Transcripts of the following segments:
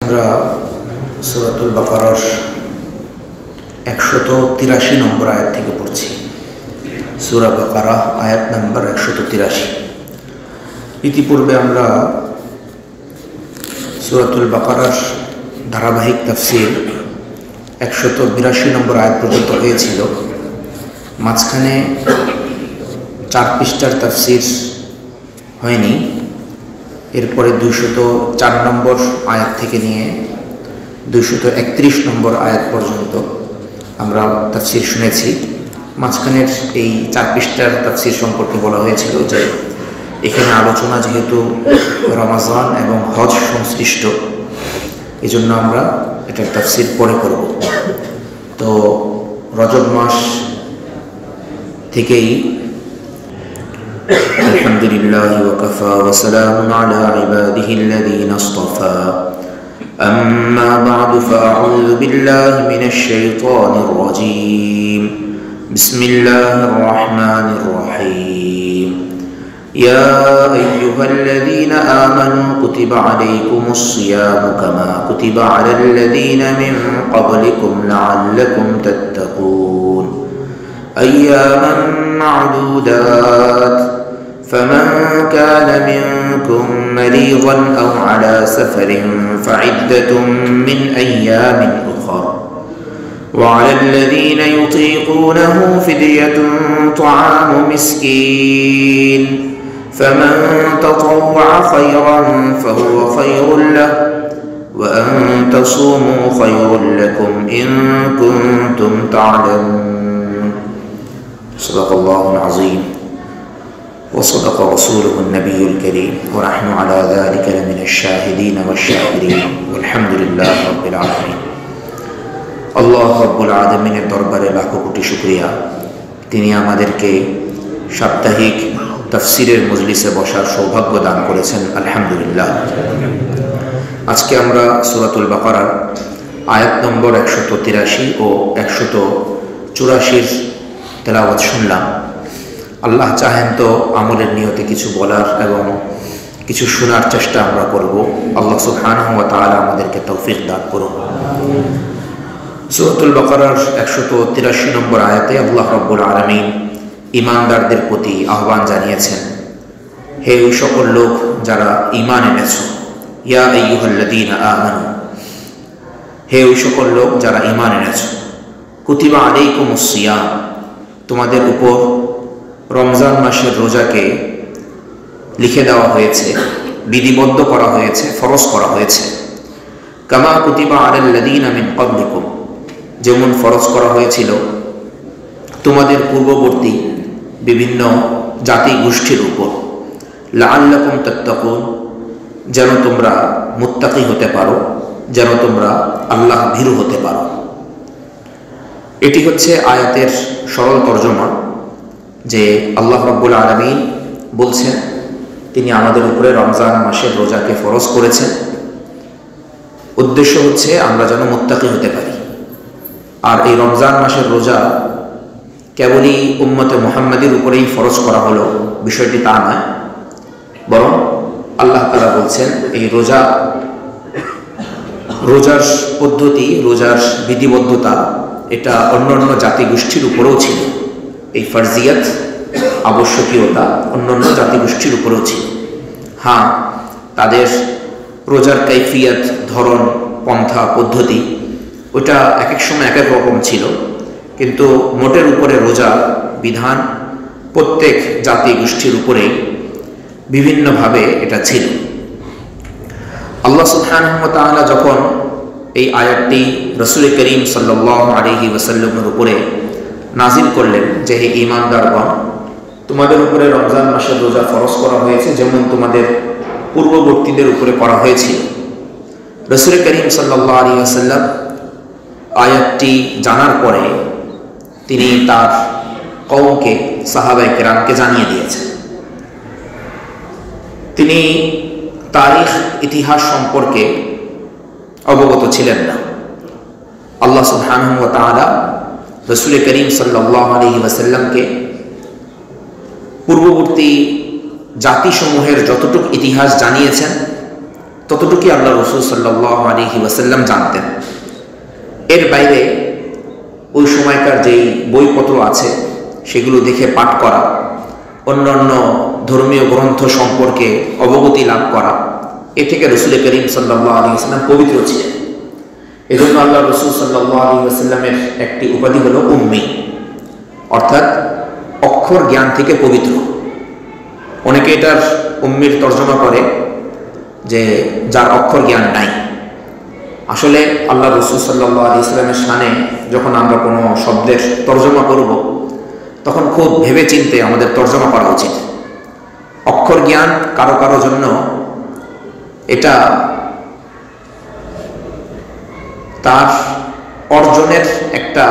আমরা সূরাতুল বাকারার 183 নম্বর আয়াত থেকে পড়ছি। সূরা বাকারা আয়াত নম্বর 183। ইতিপূর্বে আমরা সূরাতুল বাকারার ধারাবাহিক তাফসীর 182 নম্বর আয়াত পর্যন্ত হয়েছিল। মাঝখানে 4 পৃষ্ঠার তাফসীর হয়নি। এরপরে 204 নম্বর আয়াত থেকে নিয়ে 231 নম্বর আয়াত পর্যন্ত আমরা তাফসীর শুনেছি। মাঝখানের এই 4 পৃষ্ঠার তাফসীর সম্পর্কে বলা হয়েছিল যে এখানে আলোচনা যেহেতু রমাজান এবং হজ সংশ্লিষ্ট, এজন্য আমরা এটার তাফসীর পরে করব। তো রজব মাস থেকেই আলহামদুলিল্লাহি ওয়া কাফা ওয়া সালামুন আলা ইবাদিহিল্লাযীনা ইসতাফা আম্মা বা'দু ফাআউযু বিল্লাহি মিনাশ শাইতানির রাজীম বিসমিল্লাহির রাহমানির রাহিম ইয়া আইয়ুহাল্লাযীনা আমানু কুতিবা আলাইকুমুস সিয়ামু কামা কুতিবা আলাল্লাযীনা মিন ক্বাবলিকুম লাআল্লাকুম তাত্তাকুন أياما معدودات فمن كان منكم مريضا أو على سفر فعدة من أيام أخر وعلى الذين يطيقونه فدية طعام مسكين فمن تطوع خيرا فهو خير له وأن تصوموا خير لكم إن كنتم تعلمون صدق الله العظيم وصدق رسوله النبي الكريم ونحن على ذلك لمن الشاهدين والشاكرين والحمد لله رب العالمين। আল্লাহ রব্বুল আলামিনের দরবারে লাখো কোটি শুকরিয়া, তিনি আমাদেরকে সাপ্তাহিক তাফসীরের মজলিসে বসার সৌভাগ্য দান করেছেন, আলহামদুলিল্লাহ। আজকে আমরা সূরাতুল বাকারার আয়াত নম্বর 183 ও 184 তেলাওয়াত শুনলাম। আল্লাহ চাহেন তো আমলের নিয়তে কিছু বলার এবং কিছু শোনার চেষ্টা আমরা করব। আল্লাহ সুবহানাহু ওয়া তাআলা আমাদেরকে তৌফিক দান করুন। সূরাতুল বাকারার 183 নম্বর আয়াতে আল্লাহ রাব্বুল আলামিন ঈমানদারদের প্রতি আহ্বান জানিয়েছেন, হে ওই সকল লোক যারা ঈমান এনেছো, ইয়া আইয়ুহাল্লাযীনা আমানু, হে ওই সকল লোক যারা ঈমান এনেছো, কুতিবা আলাইকুমুস সিয়াম, তোমাদের উপর রমজান মাসের রোজাকে লিখে দেওয়া হয়েছে, বিধিবদ্ধ করা হয়েছে, ফরজ করা হয়েছে। কামা কুতিবা আলাল্লাযীনা মিন ক্বাবলিকুম, যেমন ফরজ করা হয়েছিল তোমাদের পূর্ববর্তী বিভিন্ন জাতি গোষ্ঠীর উপর, লাআল্লাকুম তাত্তাকুন, যেন তোমরা মুত্তাকি হতে পারো, যেন তোমরা আল্লাহ ভীরু হতে পারো। এটি হচ্ছে আয়াতের সরল তর্জমা, যে আল্লাহ রাব্বুল আলামিন বলছেন তিনি আমাদের উপরে রমজান মাসের রোজাকে ফরজ করেছেন। উদ্দেশ্য হচ্ছে আমরা যেন মুত্তাকি হতে পারি। আর এই রমজান মাসের রোজা কেবলই উম্মতে মুহাম্মাদের উপরেই ফরজ করা হলো, বিষয়টি তা নয়, বরং আল্লাহ তাআলা বলছেন এই রোজার পদ্ধতি, রোজার বিধিবদ্ধতা এটা অন্যান্য জাতিগোষ্ঠীর উপরেও ছিল। এই ফারজিয়াত, আবশ্যকীয়তা অন্যান্য জাতিগোষ্ঠীর উপরেও ছিল। হ্যাঁ, তাদের রোজার কাইফিয়াত, ধরন, পন্থা, পদ্ধতি ওটা এক এক সময় এক এক রকম ছিল, কিন্তু মোটের উপরে রোজা বিধান প্রত্যেক জাতিগোষ্ঠীর উপরেই বিভিন্নভাবে এটা ছিল। আল্লাহ সুবহানাহু ওয়া তাআলা যখন এই আয়াতটি রাসূল করিম সাল্লাল্লাহু আলাইহি ওয়াসাল্লামের উপরে নাজিল করলেন যে হে ঈমানদারগণ, তোমাদের উপরে রমজান মাসের রোজা ফরজ করা হয়েছে যেমন তোমাদের পূর্ববর্তীদের উপরে করা হয়েছিল। রাসূল করিম সাল্লাল্লাহু আলাইহি ওয়াসাল্লাম আয়াতটি জানার পরে তিনি তার কওমকে, সাহাবায়ে কেরামকে জানিয়ে দিয়েছেন। তিনি তারিখ, ইতিহাস সম্পর্কে অবগত ছিলেন না। আল্লাহ সুবহানাহু ওয়া তাআলা রাসূল করিম সাল্লাল্লাহু আলাইহি ওয়াসাল্লামকে পূর্ববর্তী জাতিসমূহের যতটুকু ইতিহাস জানিয়েছেন ততটুকুই আল্লাহ রাসূল সাল্লাল্লাহু আলাইহি ওয়াসাল্লাম জানতেন। এর বাইরে ওই সময়কার যেই বইপত্র আছে সেগুলো দেখে পাঠ করা, অন্যান্য ধর্মীয় গ্রন্থ সম্পর্কে অবগতি লাভ করা, এ থেকে রাসূল করিম সাল্লাল্লাহু আলাইহি ওয়াসাল্লাম পবিত্র ছিলেন। এজন্য আল্লাহ রাসূল সাল্লাল্লাহু আলাইহি ওয়াসাল্লামের একটি উপাধি হলো উম্মি, অর্থাৎ অক্ষর জ্ঞান থেকে পবিত্র। অনেকে এটার উম্মির তর্জমা করে যে যার অক্ষর জ্ঞান নাই। আসলে আল্লাহ রাসূল সাল্লাল্লাহু আলাইহি ওয়াসাল্লামের শানে যখন আমরা কোনো শব্দের তর্জমা করব তখন খুব ভেবে চিন্তে আমাদের তর্জমা করা উচিত। অক্ষর জ্ঞান কারো কারো জন্য এটা তার অর্জনের একটা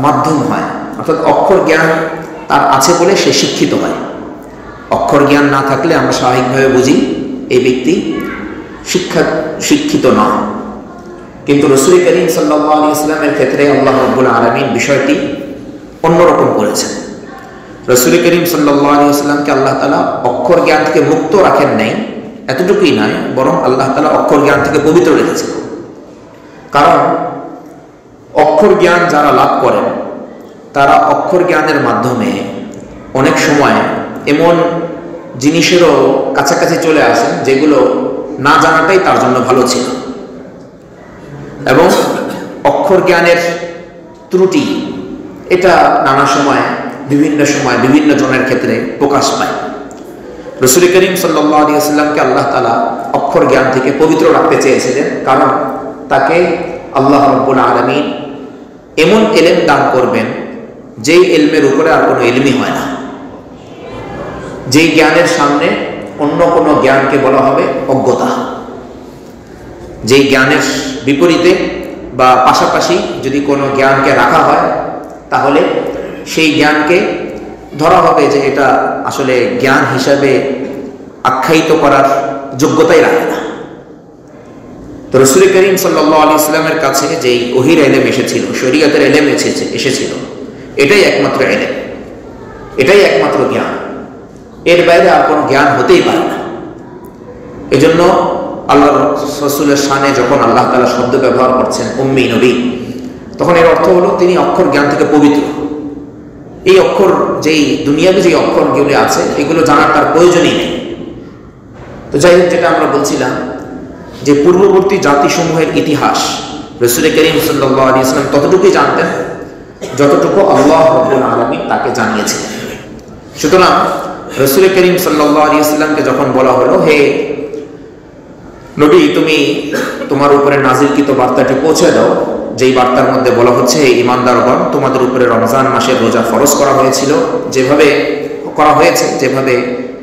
মাধ্যম হয়, অর্থাৎ অক্ষর জ্ঞান তার আছে বলে সে শিক্ষিত হয়। অক্ষর জ্ঞান না থাকলে আমরা স্বাভাবিকভাবে বুঝি এই ব্যক্তি শিক্ষিত নয়। কিন্তু রাসূল করিম সাল্লাল্লাহু আলাইহি ওয়াসাল্লামের ক্ষেত্রে আল্লাহ রাব্বুল আলামিন বিষয়টি অন্যরকম করেছেন। রাসূল করিম সাল্লাল্লাহু আলাইহি ওয়াসাল্লামকে আল্লাহ তাআলা অক্ষর জ্ঞান থেকে মুক্ত রাখেন নাই, এতটুকুই নয়, বরং আল্লাহ তাআলা অক্ষর জ্ঞান থেকে পবিত্র রেখেছেন। কারণ অক্ষর জ্ঞান যারা লাভ করেন তারা অক্ষর জ্ঞানের মাধ্যমে অনেক সময় এমন জিনিসেরও কাছাকাছি চলে আসেন যেগুলো না জানাটাই তার জন্য ভালো ছিল। এবং অক্ষর জ্ঞানের ত্রুটি এটা নানা সময় বিভিন্ন জনের ক্ষেত্রে প্রকাশ পায়। রাসূল করিম সাল্লাল্লাহু আলাইহি ওয়াসাল্লামকে আল্লাহ তাআলা অক্ষর জ্ঞান থেকে পবিত্র রাখতে চেয়েছিলেন, কারণ তাকে আল্লাহ রাব্বুল আলামিন এমন ইলম দান করবেন যেই ইলমের উপরে আর কোনো ইলমই হয় না, যেই জ্ঞানের সামনে অন্য কোনো জ্ঞানকে বলা হবে অজ্ঞতা। যেই জ্ঞানের বিপরীতে বা পাশাপাশি যদি কোনো জ্ঞানকে রাখা হয় তাহলে সেই জ্ঞানকে ধরা হবে যে এটা আসলে জ্ঞান হিসাবে আখ্যায়িত করার যোগ্যতাই রাখে না। তো রাসূল করিম সাল্লাল্লাহু আলাইহি ওয়াসাল্লামের কাছে যেই ওহীর ইলম এসেছিল, শরীয়তের ইলম এসেছিল, এটাই একমাত্র ইলম, এটাই একমাত্র জ্ঞান। এর বাইরে আর কোনো জ্ঞান হতেই পারে না। এজন্য আল্লাহ রাসূলের শানে যখন আল্লাহ তাআলা শব্দ ব্যবহার করছেন উম্মি নবী, তখন এর অর্থ হলো তিনি অক্ষর জ্ঞান থেকে পবিত্র। এই অক্ষর যেই দুনিয়াতে যে অক্ষরগুলি আছে এগুলো জানার তার প্রয়োজনই নেই। তো যাই হোক, যেটা আমরা বলছিলাম যে পূর্ববর্তী জাতিসমূহের ইতিহাস রাসূল করিম সাল্লাল্লাহু আলাইহি ওয়াসাল্লাম ততটুকুই জানতেন যতটুকু আল্লাহ রাব্বুল আলামিন তাকে জানিয়েছিলেন। সুতরাং রাসূল করিম সাল্লাল্লাহু আলাইহি ওয়াসাল্লামকে যখন বলা হলো, হে নবী, তুমি তোমার উপরে নাজিলকৃত বার্তাটি পৌঁছে দাও, যেই বার্তার মধ্যে বলা হচ্ছে, হে ঈমানদারগণ, তোমাদের উপরে রমজান মাসের রোজা ফরজ করা হয়েছিল, যেভাবে করা হয়েছে যেভাবে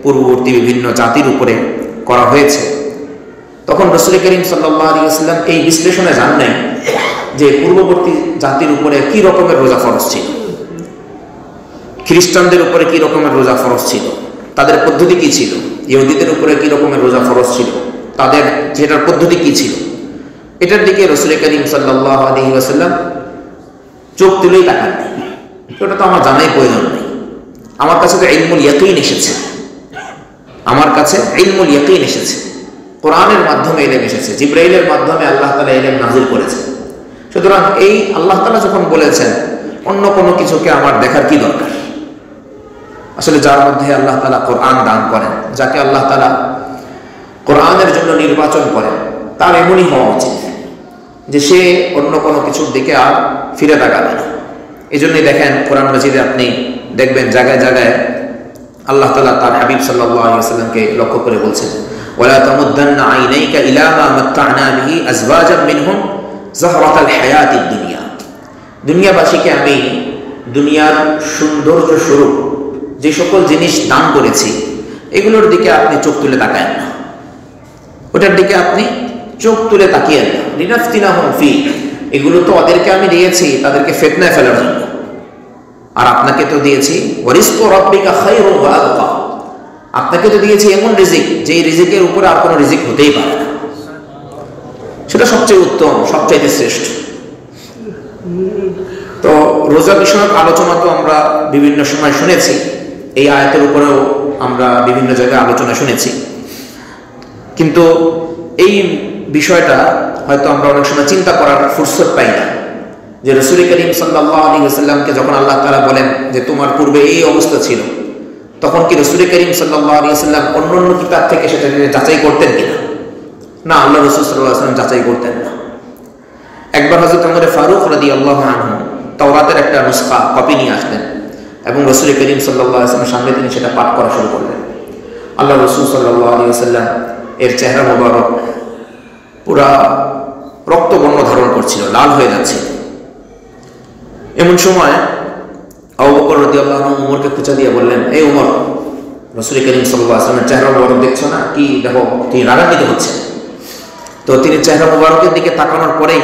পূর্ববর্তী বিভিন্ন জাতির উপরে করা হয়েছে। তখন রাসূল করিম সাল্লাল্লাহু আলাইহি ওয়াসাল্লাম এই বিশ্লেষণে যান নাই যে পূর্ববর্তী জাতির উপরে কি রকমের রোজা ফরজ ছিল, খ্রিস্টানদের উপরে কি রকমের রোজা ফরজ ছিল, তাদের পদ্ধতি কি ছিল, ইহুদিদের উপরে কি রকমের রোজা ফরজ ছিল, তাদের যেটার পদ্ধতি কি ছিল, এটার দিকে রাসূল করিম সাল্লাল্লাহু আলাইহি ওয়াসাল্লাম চোখ তুলেই তাকাননি। ওটা তো আমার জানাই প্রয়োজন নেই, আমার কাছে তো ইলমুল ইয়াকিন এসেছে, আমার কাছে ইলমুল ইয়াকিন এসেছে, কোরআনের মাধ্যমে ইলম এসেছে, জিবরাইলের মাধ্যমে আল্লাহ তাআলা ইলম নাযিল করেছেন। সুতরাং এই আল্লাহ তাআলা যখন বলেছেন, অন্য কোনো কিছুকে আমার দেখার কি দরকার? আসলে যার মধ্যে আল্লাহ তাআলা কোরআন দান করেন, যাকে আল্লাহ তাআলা কোরআনের জন্য নির্বাচন করেন, তার এমনই হওয়া উচিত যে সে অন্য কোনো কিছুর দিকে আর ফিরে তাকাবে না। এই জন্যই দেখেন কোরআন মাজিদে আপনি দেখবেন জায়গায় জায়গায় আল্লাহ তাআলা তার হাবিব সাল্লাল্লাহু আলাইহি ওয়াসাল্লামকে লক্ষ্য করে বলছেন, ওয়ালা তামুদ্দান্না আইনাইকা ইলা মা মাত্তা'না বিহি আজওয়াজাম মিনহুম যাহরাতাল হায়াতিদ দুনিয়া। দুনিয়াবাসীকে আমি দুনিয়ার সৌন্দর্য স্বরূপ যে সকল জিনিস দান করেছি এগুলোর দিকে আপনি চোখ তুলে তাকায়েন না, ওটার দিকে আপনি চোখ তুলে তাকিয়েন না। লিনাফতিনাহুম ফি, এগুলো তো ওদেরকে আমি দিয়েছি তাদেরকে ফিতনায় ফেলার জন্য, আর আপনাকে তো দিয়েছি ওয়ারিজকু রাব্বিকা খায়রুন ওয়া আবকা, আপনাকে তো দিয়েছি এমন রিজিক যেই রিজিকের উপরে আর কোনো রিজিক হতেই পারে না, সেটা সবচেয়ে উত্তম, সবচাইতে শ্রেষ্ঠ। তো রোজা বিষয়ক আলোচনা তো আমরা বিভিন্ন সময় শুনেছি, এই আয়াতের উপরেও আমরা বিভিন্ন জায়গায় আলোচনা শুনেছি, কিন্তু এই বিষয়টা হয়তো আমরা অনেক সময় চিন্তা করার ফুরসত পাই না, যে রাসূল করিম সাল্লাল্লাহু আলাইহি ওয়াসাল্লামকে যখন আল্লাহ তাআলা বলেন যে তোমার পূর্বে এই অবস্থা ছিল, তখন কি রাসূল করিম সাল্লাল্লাহু আলাইহি ওয়াসাল্লাম অন্য কিতাব থেকে সেটা যাচাই করতেন কিনা? না, আল্লাহ রাসূল সাল্লাল্লাহু আলাইহি ওয়াসাল্লাম যাচাই করতেন না। একবার হযরত ওমর ফারুক রাদিয়াল্লাহু আনহু তাওরাতের একটা নুসখা কপি নিয়ে আসলেন এবং রাসূল করিম সাল্লাল্লাহু আলাইহি ওয়াসাল্লামের সামনে তিনি সেটা পাঠ করা শুরু করলেন। আল্লাহ রাসূল সাল্লাল্লাহু আলাইহি ওয়াসাল্লাম এর চেহারা মোবারক পুরা রক্তবর্ণ ধারণ করছিল, লাল হয়ে যাচ্ছে। এমন সময় আবু বকর রাদিয়াল্লাহু আনহু ওমরকে খোঁচা দিয়ে বললেন, এই ওমর, রাসূল করিম সাল্লাল্লাহু আলাইহি ওয়াসাল্লামের চেহারা মোবারক দেখছো না? কি দেখো, তিনি রাগান্বিত হচ্ছেন। তো তিনি চেহারা মোবারকের দিকে তাকানোর পরেই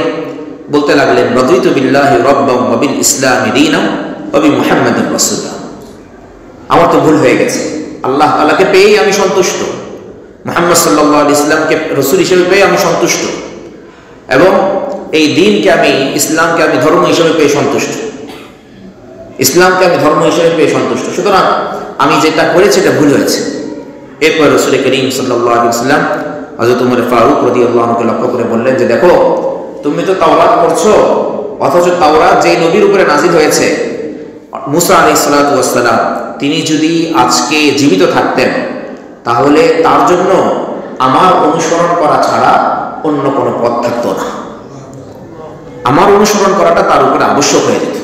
বলতে লাগলেন, রাদিতু বিল্লাহি রাব্বান ওয়া বিল ইসলামি দীনান ওয়া বি মুহাম্মাদিন রাসূলা। আমার তো ভুল হয়ে গেছে, আল্লাহ তাআলাকে পেয়েই আমি সন্তুষ্ট, মুহাম্মদ সাল্লাল্লাহু আলাইহি ওয়াসাল্লামকে রাসূল হিসেবে পেয়ে আমি সন্তুষ্ট, এবং এই দ্বীনকে আমি, ইসলামকে আমি ধর্ম হিসেবে পেয়ে সন্তুষ্ট, ইসলামকে আমি ধর্ম হিসেবে পেয়ে সন্তুষ্ট। সুতরাং আমি যেটা করেছি এটা ভুল হয়েছে। এরপর রাসূল করিম সাল্লাল্লাহু আলাইহি ওয়াসাল্লাম হযরত ওমর ফারুক রাদিয়াল্লাহু আনহুকে লক্ষ্য করে বললেন যে দেখো, তুমি তো তাওরাত পড়ছো, অথচ তাওরাত যেই নবীর উপরে নাযিল হয়েছে মুসা আলাইহিস সালাতু ওয়াস সালাম, তিনি যদি আজকে জীবিত থাকতেন তাহলে তার জন্য আমার অনুসরণ করা ছাড়া অন্য কোনো পথ থাকতো না। আমার অনুসরণ করাটা তার উপরে আবশ্যক হয়ে যেত,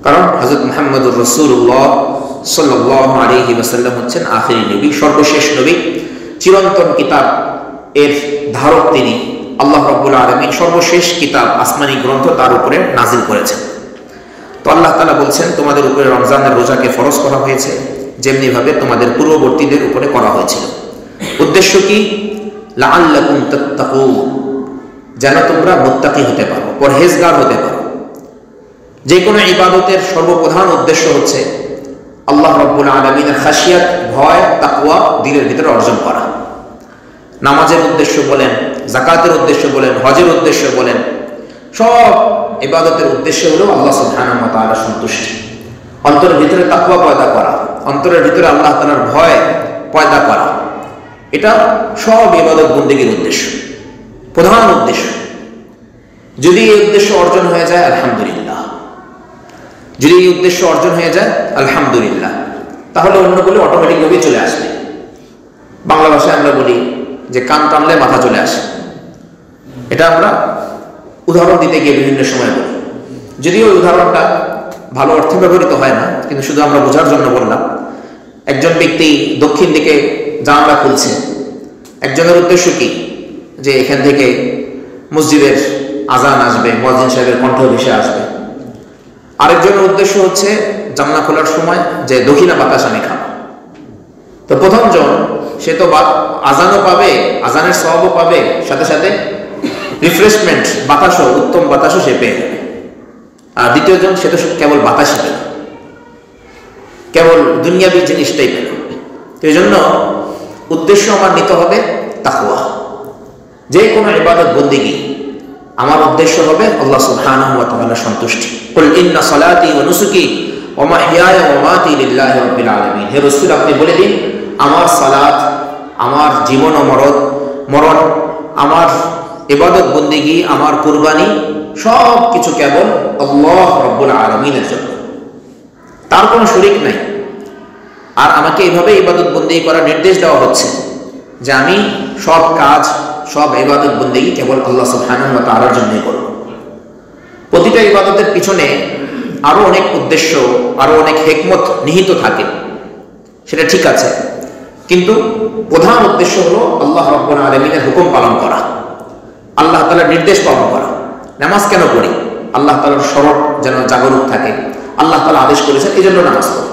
কারণ হযরত মুহাম্মদুর রাসূলুল্লাহ সাল্লাল্লাহু আলাইহি ওয়াসাল্লাম হচ্ছেন আখিরি নবী, সর্বশেষ নবী, চিরন্তন কিতাব এর ধারক তিনি। আল্লাহ রাব্বুল আলামিন সর্বশেষ কিতাব, আসমানি গ্রন্থ তার উপরে নাজিল করেছেন। তো আল্লাহ তাআলা বলছেন, তোমাদের উপরে রমজানের রোজাকে ফরজ করা হয়েছে যেমনি ভাবে তোমাদের পূর্ববর্তীদের উপরে করা হয়েছিল। উদ্দেশ্য কি? লাআল্লাকুম তাত্তাকুন, যেন তোমরা মুত্তাকি হতে পারো, পরহেজগার হতে পারো। যে কোনো ইবাদতের সর্বপ্রধান উদ্দেশ্য হচ্ছে আল্লাহ রাব্বুল আলামিনের খাশিয়াত, ভয়, তাকওয়া দিলের ভিতরে অর্জন করা। নামাজের উদ্দেশ্য বলেন, যাকাতের উদ্দেশ্য বলেন, হজের উদ্দেশ্য বলেন, সব ইবাদতের উদ্দেশ্য হলো আল্লাহ সুবহানাহু ওয়া তাআলার সন্তুষ্টি, অন্তরের ভিতরে তাকওয়া পয়দা করা, অন্তরের ভিতরে আল্লাহ তাআলার ভয় পয়দা করা। এটা সব ইবাদত বন্দেগীর উদ্দেশ্য, প্রধান উদ্দেশ্য। যদি এই উদ্দেশ্য অর্জন হয়ে যায় আলহামদুলিল্লাহ, যদি এই উদ্দেশ্য অর্জন হয়ে যায় আলহামদুলিল্লাহ, তাহলে অন্যগুলো অটোমেটিকভাবে চলে আসবে। বাংলা ভাষায় আমরা বলি যে কান টানলে মাথা চলে আসে। এটা আমরা উদাহরণ দিতে গিয়ে বিভিন্ন সময় বলি, যদিও ওই উদাহরণটা ভালো অর্থে ব্যবহৃত হয় না, কিন্তু শুধু আমরা বোঝার জন্য বললাম। একজন ব্যক্তি দক্ষিণ দিকে জানালা খুলছে, একজনের উদ্দেশ্য কি? যে এখান থেকে মসজিদের আজান আসবে, মুয়াজ্জিন সাহেবের কণ্ঠ ভেসে আসবে। আরেকজনের উদ্দেশ্য হচ্ছে জানলা খোলার সময় যে দক্ষিণা বাতাস আমি খাবো। তো প্রথমজন সে তো আজানও পাবে, আজানের সওয়াবও পাবে, সাথে সাথে রিফ্রেশমেন্ট বাতাসও, উত্তম বাতাসও সে পেয়ে যাবে। আর দ্বিতীয়জন সে তো কেবল বাতাসই পেল, কেবল দুনিয়াবি জিনিসটাই পেল। তো এই জন্য উদ্দেশ্য আমার নিতে হবে তাকওয়া। যে কোনো ইবাদত বন্দেগী আমার উদ্দেশ্য হবে আল্লাহ সুবহানাহু ওয়া তাআলার সন্তুষ্টি। কুল ইন্না সালাতি ওয়া নুসুকি ওয়া মাহইয়ায়া ওয়া মামাতি লিল্লাহি রাব্বিল আলামিন। হে রাসূল, আপনি বলে দিন, আমার সালাত, আমার জীবন ও মরণ, আমার ইবাদত বন্দেগী, আমার কুরবানি, সব কিছু কেবল আল্লাহ রাব্বুল আলামিনের জন্য, তার কোনো শরীক নাই। আর আমাকে এইভাবে ইবাদত বন্দেগী করার নির্দেশ দেওয়া হচ্ছে যে আমি সব কাজ, সব ইবাদত বন্দেগী কেবল আল্লাহ সুবহানাহু ওয়া তাআলার জন্যই করব। প্রতিটা ইবাদতের পিছনে আরো অনেক উদ্দেশ্য, আরো অনেক হিকমত নিহিত থাকে, সেটা ঠিক আছে, কিন্তু প্রধান উদ্দেশ্য হলো আল্লাহ রাব্বুল আলামিনের হুকুম পালন করা, আল্লাহ তাআলার নির্দেশ পালন করা। নামাজ কেন পড়ি? আল্লাহ তাআলার স্মরণ যেন জাগরুক থাকে, আল্লাহ তাআলা আদেশ করেছেন, এই জন্য নামাজ পড়ি।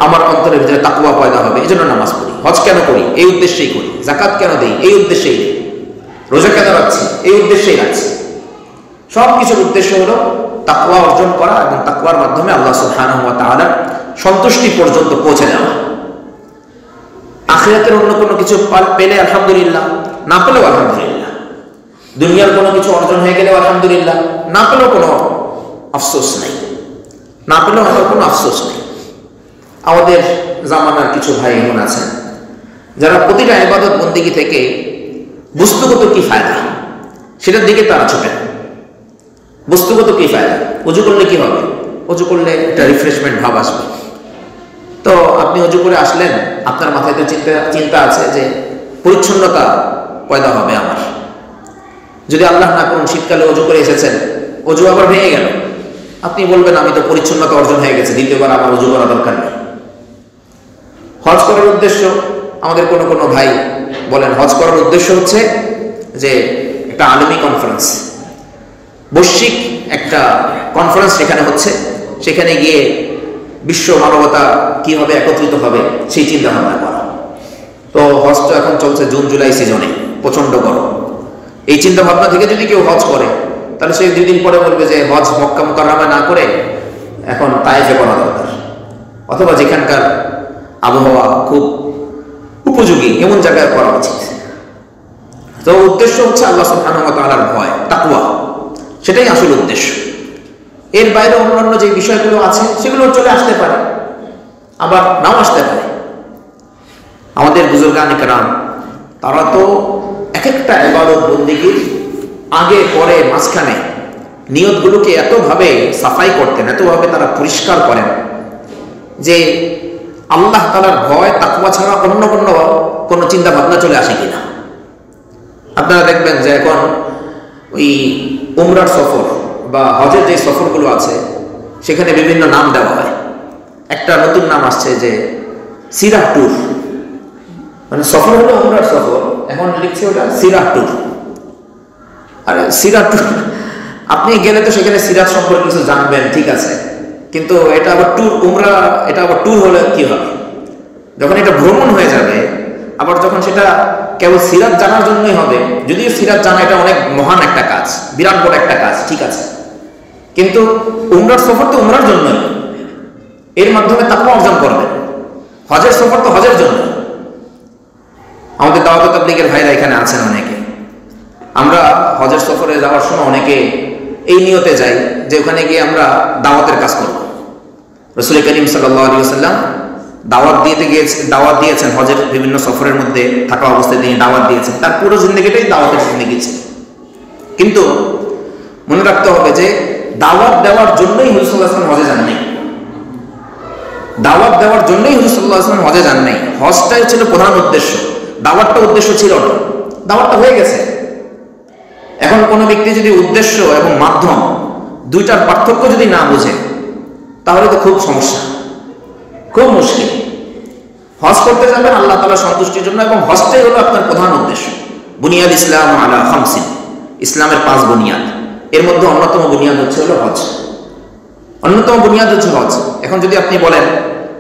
আমার অন্তরের ভিতরে তাকওয়া পয়দা হবে, এই জন্য নামাজ পড়ি। হজ কেন করি? এই উদ্দেশ্যেই করি। যাকাত কেন দেই? এই উদ্দেশ্যেই দেই। রোজা কেন রাখছি? এই উদ্দেশ্যেই রাখছি। সব কিছুর উদ্দেশ্য হলো তাকওয়া অর্জন করা এবং তাকওয়ার মাধ্যমে আল্লাহ সুবহানাহু ওয়া তাআলার সন্তুষ্টি পর্যন্ত পৌঁছে যাওয়া। আখিরাতের অন্য কোনো কিছু পেলে আলহামদুলিল্লাহ, না পেলেও আলহামদুলিল্লাহ। দুনিয়ার কোনো কিছু অর্জন হয়ে গেলেও আলহামদুলিল্লাহ, না পেলেও কোনো আফসোস নেই, না পেলেও আমার কোনো আফসোস নেই। আমাদের জামানার কিছু ভাই এমন আছেন যারা প্রতিটা ইবাদত বন্দেগী থেকে বস্তুগত কি ফায়দা সেটার দিকে তারা ছোটে। বস্তুগত কি ফায়দা? অজু করলে কি হবে? অজু করলে একটা রিফ্রেশমেন্ট ভাব আসবে। তো আপনি অজু করে আসলেন, আপনার মাথায় তো চিন্তা আছে যে পরিচ্ছন্নতা পয়দা হবে আমার। যদি আল্লাহ না করুন শীতকালে অজু করে এসেছেন, অজু আবার ভেঙে গেল, আপনি বলবেন আমি তো পরিচ্ছন্নতা অর্জন হয়ে গেছে, দ্বিতীয়বার আমার অজু করা দরকার নেই। হজ করার উদ্দেশ্য, আমাদের কোনো কোনো ভাই বলেন হজ করার উদ্দেশ্য হচ্ছে যে একটা আলমী কনফারেন্স, বৈশ্বিক একটা কনফারেন্স সেখানে হচ্ছে, সেখানে গিয়ে বিশ্ব মানবতা কিভাবে একত্রিত হবে সেই চিন্তা ভাবনা করা। তো হজ তো এখন চলছে জুন জুলাই সিজনে, প্রচন্ড গরম। এই চিন্তা ভাবনা থেকে যদি কেউ হজ করে, তাহলে সে 2 দিন পরে বলবে যে হজ মক্কা মুকাররমা না করে এখন তায়েফে করা দরকার, অথবা যেখানকার আবহাওয়া খুব উপযোগী এমন জায়গায় করা উচিত। তো উদ্দেশ্য হচ্ছে আল্লাহ সুবহানাহু ওয়া তাআলার ভয়, তাকওয়া, সেটাই আসল উদ্দেশ্য। এর বাইরে অন্যান্য যে বিষয়গুলো আছে সেগুলো চলে আসতে পারে, আবার নাও আসতে পারে। আমাদের বুজুর্গানে কেরাম তারা তো এক একটা ইবাদত বন্দেগীর আগে পরে মাঝখানে নিয়তগুলোকে এতভাবে সাফাই করতেন, এতভাবে তারা পরিষ্কার করেন যে আল্লাহ তাআলার ভয় তাকওয়া ছাড়া অন্য কোনো চিন্তা ভাবনা চলে আসে কিনা। আপনারা দেখবেন যে এখন ওই উমরার সফর বা হজের যে সফরগুলো আছে সেখানে বিভিন্ন নাম দেওয়া হয়। একটা নতুন নাম আসছে যে সিরাহ ট্যুর, মানে সফর হলো উমরার সফর, এখন লিখছে ওটা সিরাহ ট্যুর। আরে সিরাহ ট্যুর, আপনি গেলে তো সেখানে সিরাত সম্পর্কে কিছু জানবেন, ঠিক আছে, কিন্তু এটা আবার ট্যুর, উমরা এটা আবার ট্যুর হলে কি হবে? যখন এটা ভ্রমণ হয়ে যাবে, আবার যখন সেটা কেবল সিরাত জানার জন্যই হবে, যদিও সিরাত জানা এটা অনেক মহান একটা কাজ, বিরাট বড় একটা কাজ, ঠিক আছে, কিন্তু উমরার সফর তো উমরার জন্যই, এর মাধ্যমে তাকওয়া অর্জন করবেন। হজের সফর তো হজের জন্য। আমাদের দাওয়াত তাবলীগের ভাইরা এখানে আছেন অনেকে, আমরা হজের সফরে যাওয়ার সময় অনেকে এই নিয়তে যাই যে ওখানে গিয়ে আমরা দাওয়াতের কাজ করব। রাসূল করিম সাল্লাল্লাহু আলাইহি ওয়াসাল্লাম দাওয়াত দিয়েছেন হজের বিভিন্ন সফরের মধ্যে থাকা অবস্থায় তিনি দাওয়াত দিয়েছেন, তার পুরো জিন্দেগিটাই দাওয়াতের জিন্দেগি ছিল। কিন্তু মনে রাখতে হবে যে দাওয়াত দেওয়ার জন্যই হুজুর সাল্লাল্লাহু আলাইহি ওয়াসাল্লাম হজে যান নাই। দাওয়াত দেওয়ার জন্যই হুজুর সাল্লাল্লাহু আলাইহি ওয়াসাল্লাম হজে যান নাই। হজটাই ছিল প্রধান উদ্দেশ্য, দাওয়াতটা উদ্দেশ্য ছিল না। দাওয়াতটা হয়ে গেছে। এখন কোনো ব্যক্তি যদি উদ্দেশ্য এবং মাধ্যম দুইটার পার্থক্য যদি না বুঝে, তাহলে তো খুব সমস্যা, খুব মুশকিল। হজ করতে যাবেন আল্লাহ তাআলার সন্তুষ্টির জন্য, এবং হজটাই হলো আপনার প্রধান উদ্দেশ্য। বুনিয়াদ ইসলাম আলা খামসিন, ইসলামের 5 বুনিয়াদ, এর মধ্যে অন্যতম বুনিয়াদ হচ্ছে হলো হজ। অন্যতম বুনিয়াদ হচ্ছে হজ। এখন যদি আপনি বলেন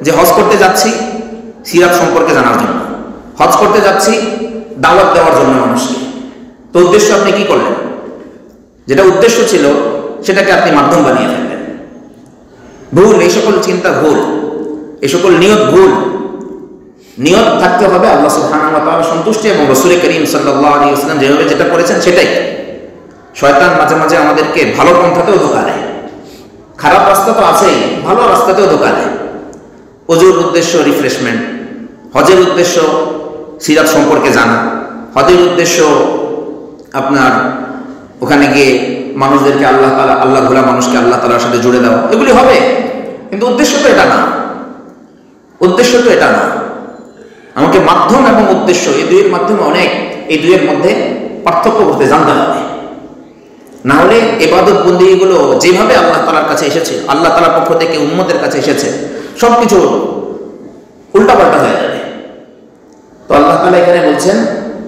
যে হজ করতে যাচ্ছি সিরাত সম্পর্কে জানার জন্য, হজ করতে যাচ্ছি দাওয়াত দেওয়ার জন্য মানুষকে, তো উদ্দেশ্য আপনি কি করলেন? যেটা উদ্দেশ্য ছিল সেটাকে আপনি মাধ্যম বানিয়ে ফেললেন। ভুল, এই সকল চিন্তা ভুল, এই সকল নিয়ত ভুল। নিয়ত থাকতে হবে আল্লাহ সুবহানাহু ওয়া তাআলার সন্তুষ্টি এবং রাসূল করিম সাল্লাল্লাহু আলাইহি ওয়াসাল্লাম যেভাবে যেটা করেছেন সেটাই। শয়তান মাঝে মাঝে আমাদেরকে ভালো পন্থাতেও ধোঁকা দেয়, খারাপ রাস্তা তো আছেই, ভালো রাস্তাতেও ধোঁকা দেয়। ওজুর উদ্দেশ্য রিফ্রেশমেন্ট, হজের উদ্দেশ্য সিরাত সম্পর্কে জানা, হজের উদ্দেশ্য আপনার ওখানে গিয়ে মানুষদেরকে আল্লাহ ভোলা মানুষকে আল্লাহ তাআলার সাথে জুড়ে দেওয়া, এগুলি হবে, কিন্তু উদ্দেশ্য তো এটা না। উদ্দেশ্য তো এটা না। আমাকে মাধ্যম এবং উদ্দেশ্য এই দুইয়ের মাধ্যমে এই দুইয়ের মধ্যে পার্থক্য করতে জানতে হবে। না হলে ইবাদত বন্দেগীগুলো যেভাবে আল্লাহ তাআলার কাছে এসেছে, আল্লাহ তাআলার পক্ষ থেকে উম্মতের কাছে এসেছে, সবকিছু উল্টাপাল্টা হয়ে যাবে। তো আল্লাহ তাআলা এখানে বলছেন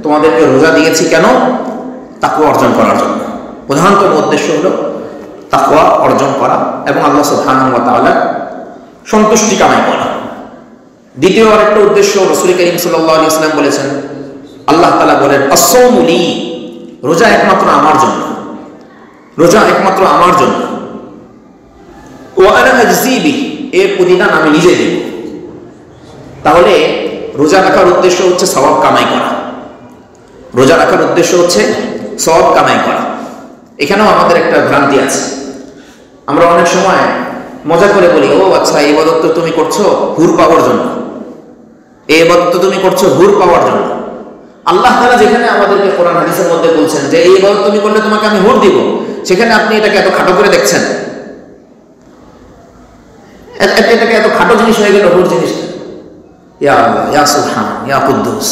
তোমাদেরকে রোজা দিয়েছি কেন? তাকওয়া অর্জন করার জন্য। প্রধানতম উদ্দেশ্য হলো তাকওয়া অর্জন করা এবং আল্লাহ সুবহানাহু ওয়া তাআলার সন্তুষ্টি কামাই করা। দ্বিতীয় আরেকটা উদ্দেশ্য রাসূল করিম সাল্লাল্লাহু আলাইহি ওয়াসাল্লাম বলেছেন, আল্লাহ তাআলা বলেন আস-সাওমু লি, রোজা একমাত্র আমার জন্য, রোজা একমাত্র আমার জন্য। ওয়া আনা আজজি বিহি, এর প্রতিদান আমি নিজে দেব। তাহলে রোজা রাখার উদ্দেশ্য হচ্ছে সওয়াব কামাই করা। রোজা রাখার উদ্দেশ্য হচ্ছে সওয়াব কামাই করা। এখানেও আমাদের একটা ভ্রান্তি আছে। আমরা অনেক সময় মজা করে বলি, ও আচ্ছা এই ইবাদত তো তুমি করছো হুর পাওয়ার জন্য, এই ইবাদত তো তুমি করছো হুর পাওয়ার জন্য। আল্লাহ তাআলা যেখানে আমাদেরকে কোরআন হাদিসের মধ্যে বলছেন যে এই ইবাদত তুমি করলে তোমাকে আমি হুর দিব, সেখানে আপনি এটাকে এত খাটো করে দেখছেন। এটাকে এত খাটো জিনিস হয়ে গেল হুর জিনিসটা। ইয়া আল্লাহ, ইয়া সুবহান, ইয়া কুদ্দুস।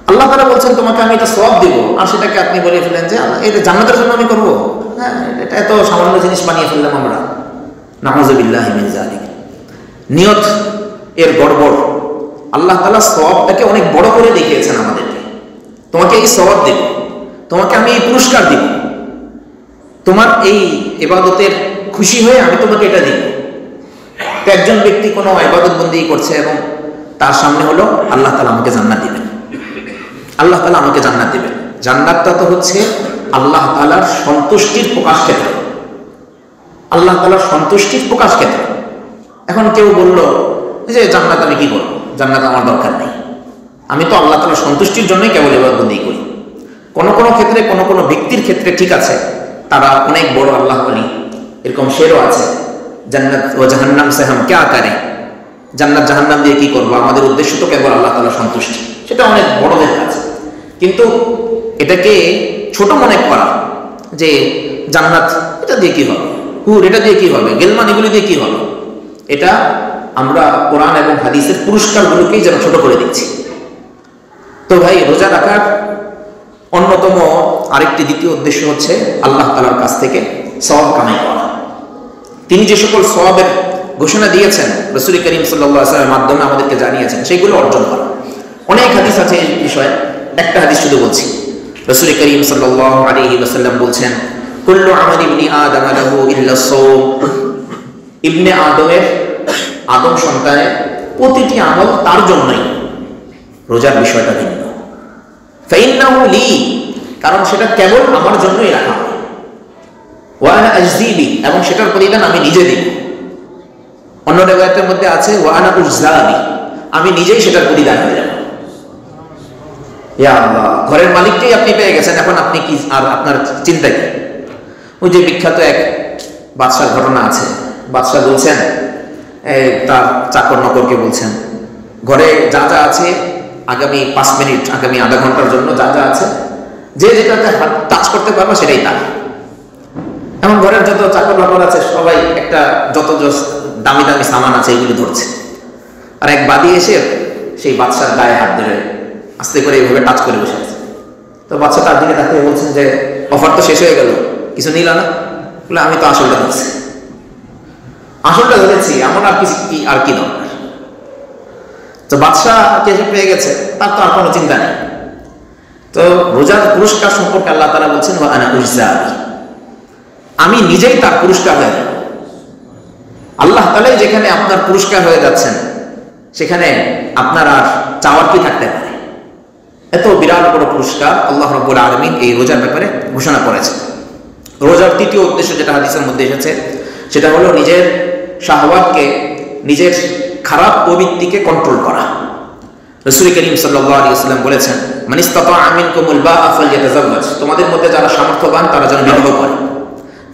আল্লাহ তাআলা বলছেন তোমাকে আমি এটা সওয়াব দিব, আর সেটাকে আপনি বলে ফেলেন যে এটা জান্নাতের জন্য আমি করব। হ্যাঁ, এটা এত সামান্য জিনিস বানিয়ে ফেললাম আমরা। নাউযুবিল্লাহি মিন যালিক। নিয়ত এর গড়বড়। আল্লাহ তাআলা সওয়াবটাকে অনেক বড় করে দেখিয়েছেন আমাদেরকে। তোমাকে এই সওয়াব দেব, তোমাকে আমি এই পুরস্কার দিব, তোমার এই ইবাদতের খুশি হয়ে আমি তোমাকে এটা দিব। তো একজন ব্যক্তি কোনো ইবাদত বন্দেগী করছে এবং তার সামনে হলো আল্লাহ তাআলা আমাকে জান্নাত দিবেন, আল্লাহ তাআলা আমাকে জান্নাত দিবেন। জান্নাতটা তো হচ্ছে আল্লাহ তাআলার সন্তুষ্টির প্রকাশ ক্ষেত্র, আল্লাহ তাআলার সন্তুষ্টির প্রকাশ ক্ষেত্র। এখন কেউ বলল যে জান্নাত আমি কি করব, জান্নাত আমার দরকার নেই, আমি তো আল্লাহ তাআলার সন্তুষ্টির জন্যই কেবল ইবাদত বন্দেগী করি। কোনো কোনো ক্ষেত্রে, কোনো কোনো ব্যক্তির ক্ষেত্রে ঠিক আছে, তারা অনেক বড় আল্লাহ ওয়ালি, এরকম শেরও আছে, জান্নাত ও জাহান্নাম সে হাম ক্যা করে, জান্নাত জাহান্নাম দিয়ে কি করবো, আমাদের উদ্দেশ্য তো কেবল আল্লাহ তাআলার সন্তুষ্টি। সেটা অনেক বড়দের কাজ। কিন্তু এটাকে ছোট মনে করা যে জান্নাত এটা দিয়ে কি হবে, হুর এটা দিয়ে কি হবে, গেলমান এগুলি দিয়ে কি হবে, এটা আমরা কোরআন এবং হাদিসের পুরস্কারগুলোকেই যেন ছোট করে দিচ্ছি। তো ভাই, রোজা রাখার অন্যতম আরেকটি দ্বিতীয় উদ্দেশ্য হচ্ছে আল্লাহ তাআলার কাছ থেকে সওয়াব কামাই করা। তিনি যে সকল সওয়াবের ঘোষণা দিয়েছেন রাসূল করিম সাল্লাল্লাহু আলাইহি ওয়াসাল্লামের মাধ্যমে আমাদেরকে জানিয়েছেন, সেগুলো অর্জন করা। অনেক হাদিস আছে এই বিষয়ে, একটা হাদিস শুধু বলছি। রাসূল করিম সাল্লাল্লাহু আলাইহি ওয়াসাল্লাম বলছেন, কুল্লু আমালি ইবনি আদম লাহু ইল্লা সাওম। ইবনে আদমের, আদম সন্তানের প্রতিটি আমল তার জন্যই, রোজার বিষয়টা ভিন্ন। ফাইন্নাহু লি, কারণ সেটা কেবল আমার জন্যই রাখা হয়। ওয়া আনা আজজি বি, এবং সেটার প্রতিদান আমি নিজে দিব। অন্য রিওয়ায়াতের মধ্যে আছে ওয়া আনা উজজা বি, আমি নিজেই সেটার প্রতিদান হয়ে যাব। ইয়া আল্লাহ, ঘরের মালিককেই আপনি পেয়ে গেছেন, এখন আপনি কি আর আপনার চিন্তা কি? ওই যে বিখ্যাত এক বাদশার ঘটনা আছে। বাদশাহ বলছেন, তার চাকর নকরকে বলছেন, ঘরে যা যা আছে আগামী 5 মিনিট, আগামী আধা ঘন্টার জন্য যা যা আছে, যে যেটাতে টাচ করতে পারবে সেটাই তার। এখন ঘরের যত চাকর নকর আছে সবাই একটা যত দামি দামি সামান আছে এগুলি ধরছে, আর এক বাদী এসে সেই বাদশার গায়ে হাত ধরে আস্তে করে এইভাবে টাচ করে বসে আছে। তো বাদশা তার দিকে তাকিয়ে বলছেন যে অফার তো শেষ হয়ে গেল, কিছু নিল না? বলে আমি তো আসলটা ধরছি, আসলটা ধরেছি, এমন আর কিছু কি, আর কি দরকার? তো বাদশাহ কে পেয়ে গেছে, তার তো আর কোনো চিন্তা নেই। তো রোজার পুরস্কার সম্পর্কে আল্লাহ তাআলা বলছেন ওয়া আনা উজজা বি, আমি নিজেই তার পুরস্কার হয়ে যাব। আল্লাহ তাআলাই যেখানে আপনার পুরস্কার হয়ে যাচ্ছেন, সেখানে আপনার আর চাওয়ার কি থাকতে পারে? এত বিরাট বড় পুরস্কার আল্লাহ রাব্বুল আলামিন এই রোজার ব্যাপারে ঘোষণা করেছেন। রোজার তৃতীয় উদ্দেশ্য যেটা হাদিসের মধ্যে এসেছে, সেটা হলো নিজের শাহওয়াতকে, নিজের খারাপ প্রবৃত্তিকে কন্ট্রোল করা। রাসূল করিম সাল্লাল্লাহু আলাইহি ওয়াসাল্লাম বলেছেন, মান ইসতাতাআ মিনকুমুল বাআ ফালইয়াতাযাওয়াজ, তোমাদের মধ্যে যারা সামর্থ্যবান তারা যেন বিবাহ করে।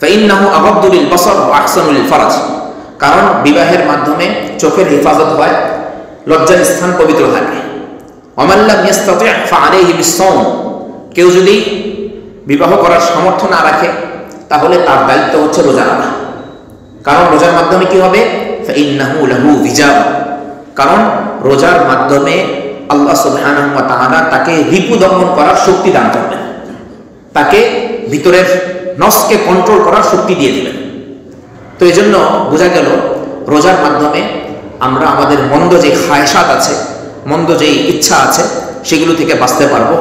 ফাইন্নাহু আগাদ্দু লিল বাসার ওয়া আহসানু লিল ফারাজ, কারণ বিবাহের মাধ্যমে চোখের হেফাজত হয়, লজ্জার স্থান পবিত্র থাকে। ওয়া মান লাম ইসতাতি' ফাআলাইহি বিস-সাওম, কেউ যদি বিবাহ করার সামর্থ্য না রাখে তাহলে তার দায়িত্ব হচ্ছে রোজা রাখা। কারণ রোজার মাধ্যমে কি হবে? ফাইন্নাহু লাহু বিজা, কারণ রোজার মাধ্যমে আল্লাহ সুবহানাহু ওয়া তাআলা তাকে রিপু দমন করার শক্তি দান করবেন, তাকে ভিতরের নফসকে কন্ট্রোল করার শক্তি দিয়ে দিবেন। তো এই জন্য বোঝা গেল রোজার মাধ্যমে আমরা আমাদের মন্দ যে খায়সাত আছে, মন্দ যে ইচ্ছা আছে, সেগুলো থেকে বাঁচতে পারবো।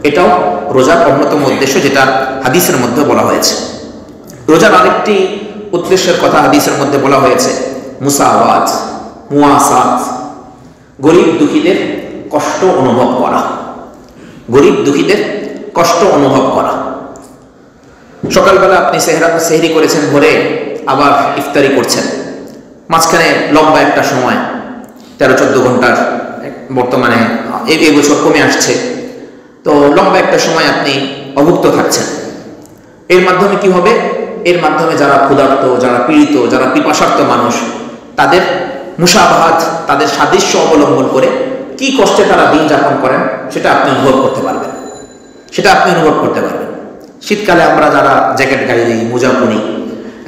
এটাও রোজার অন্যতম উদ্দেশ্য, যেটা হাদিসের মধ্যে বলা হয়েছে। রোজার আরেকটি উদ্দেশ্যের কথা হাদিসের মধ্যে বলা হয়েছে মুসাওয়াত, মুওয়াসাত, গরিব দুঃখীদের কষ্ট অনুভব করা, গরিব দুঃখীদের কষ্ট অনুভব করা। সকালবেলা আপনি সেহরি করেছেন ভোরে, আবার ইফতারি করছেন, মাঝখানে লম্বা একটা সময় 13-14 ঘন্টার, বর্তমানে এই বছর কমে আসছে, তো লম্বা একটা সময় আপনি অভুক্ত থাকছেন। এর মাধ্যমে কি হবে? এর মাধ্যমে যারা ক্ষুধার্ত, যারা পীড়িত, যারা পিপাসার্ত মানুষ, তাদের মুসাবাহাত, তাদের সাদৃশ্য অবলম্বন করে কি কষ্টে তারা দিন যাপন করেন সেটা আপনি অনুভব করতে পারবেন, শীতকালে আমরা যারা জ্যাকেট গায়ে দিই, মোজা পরি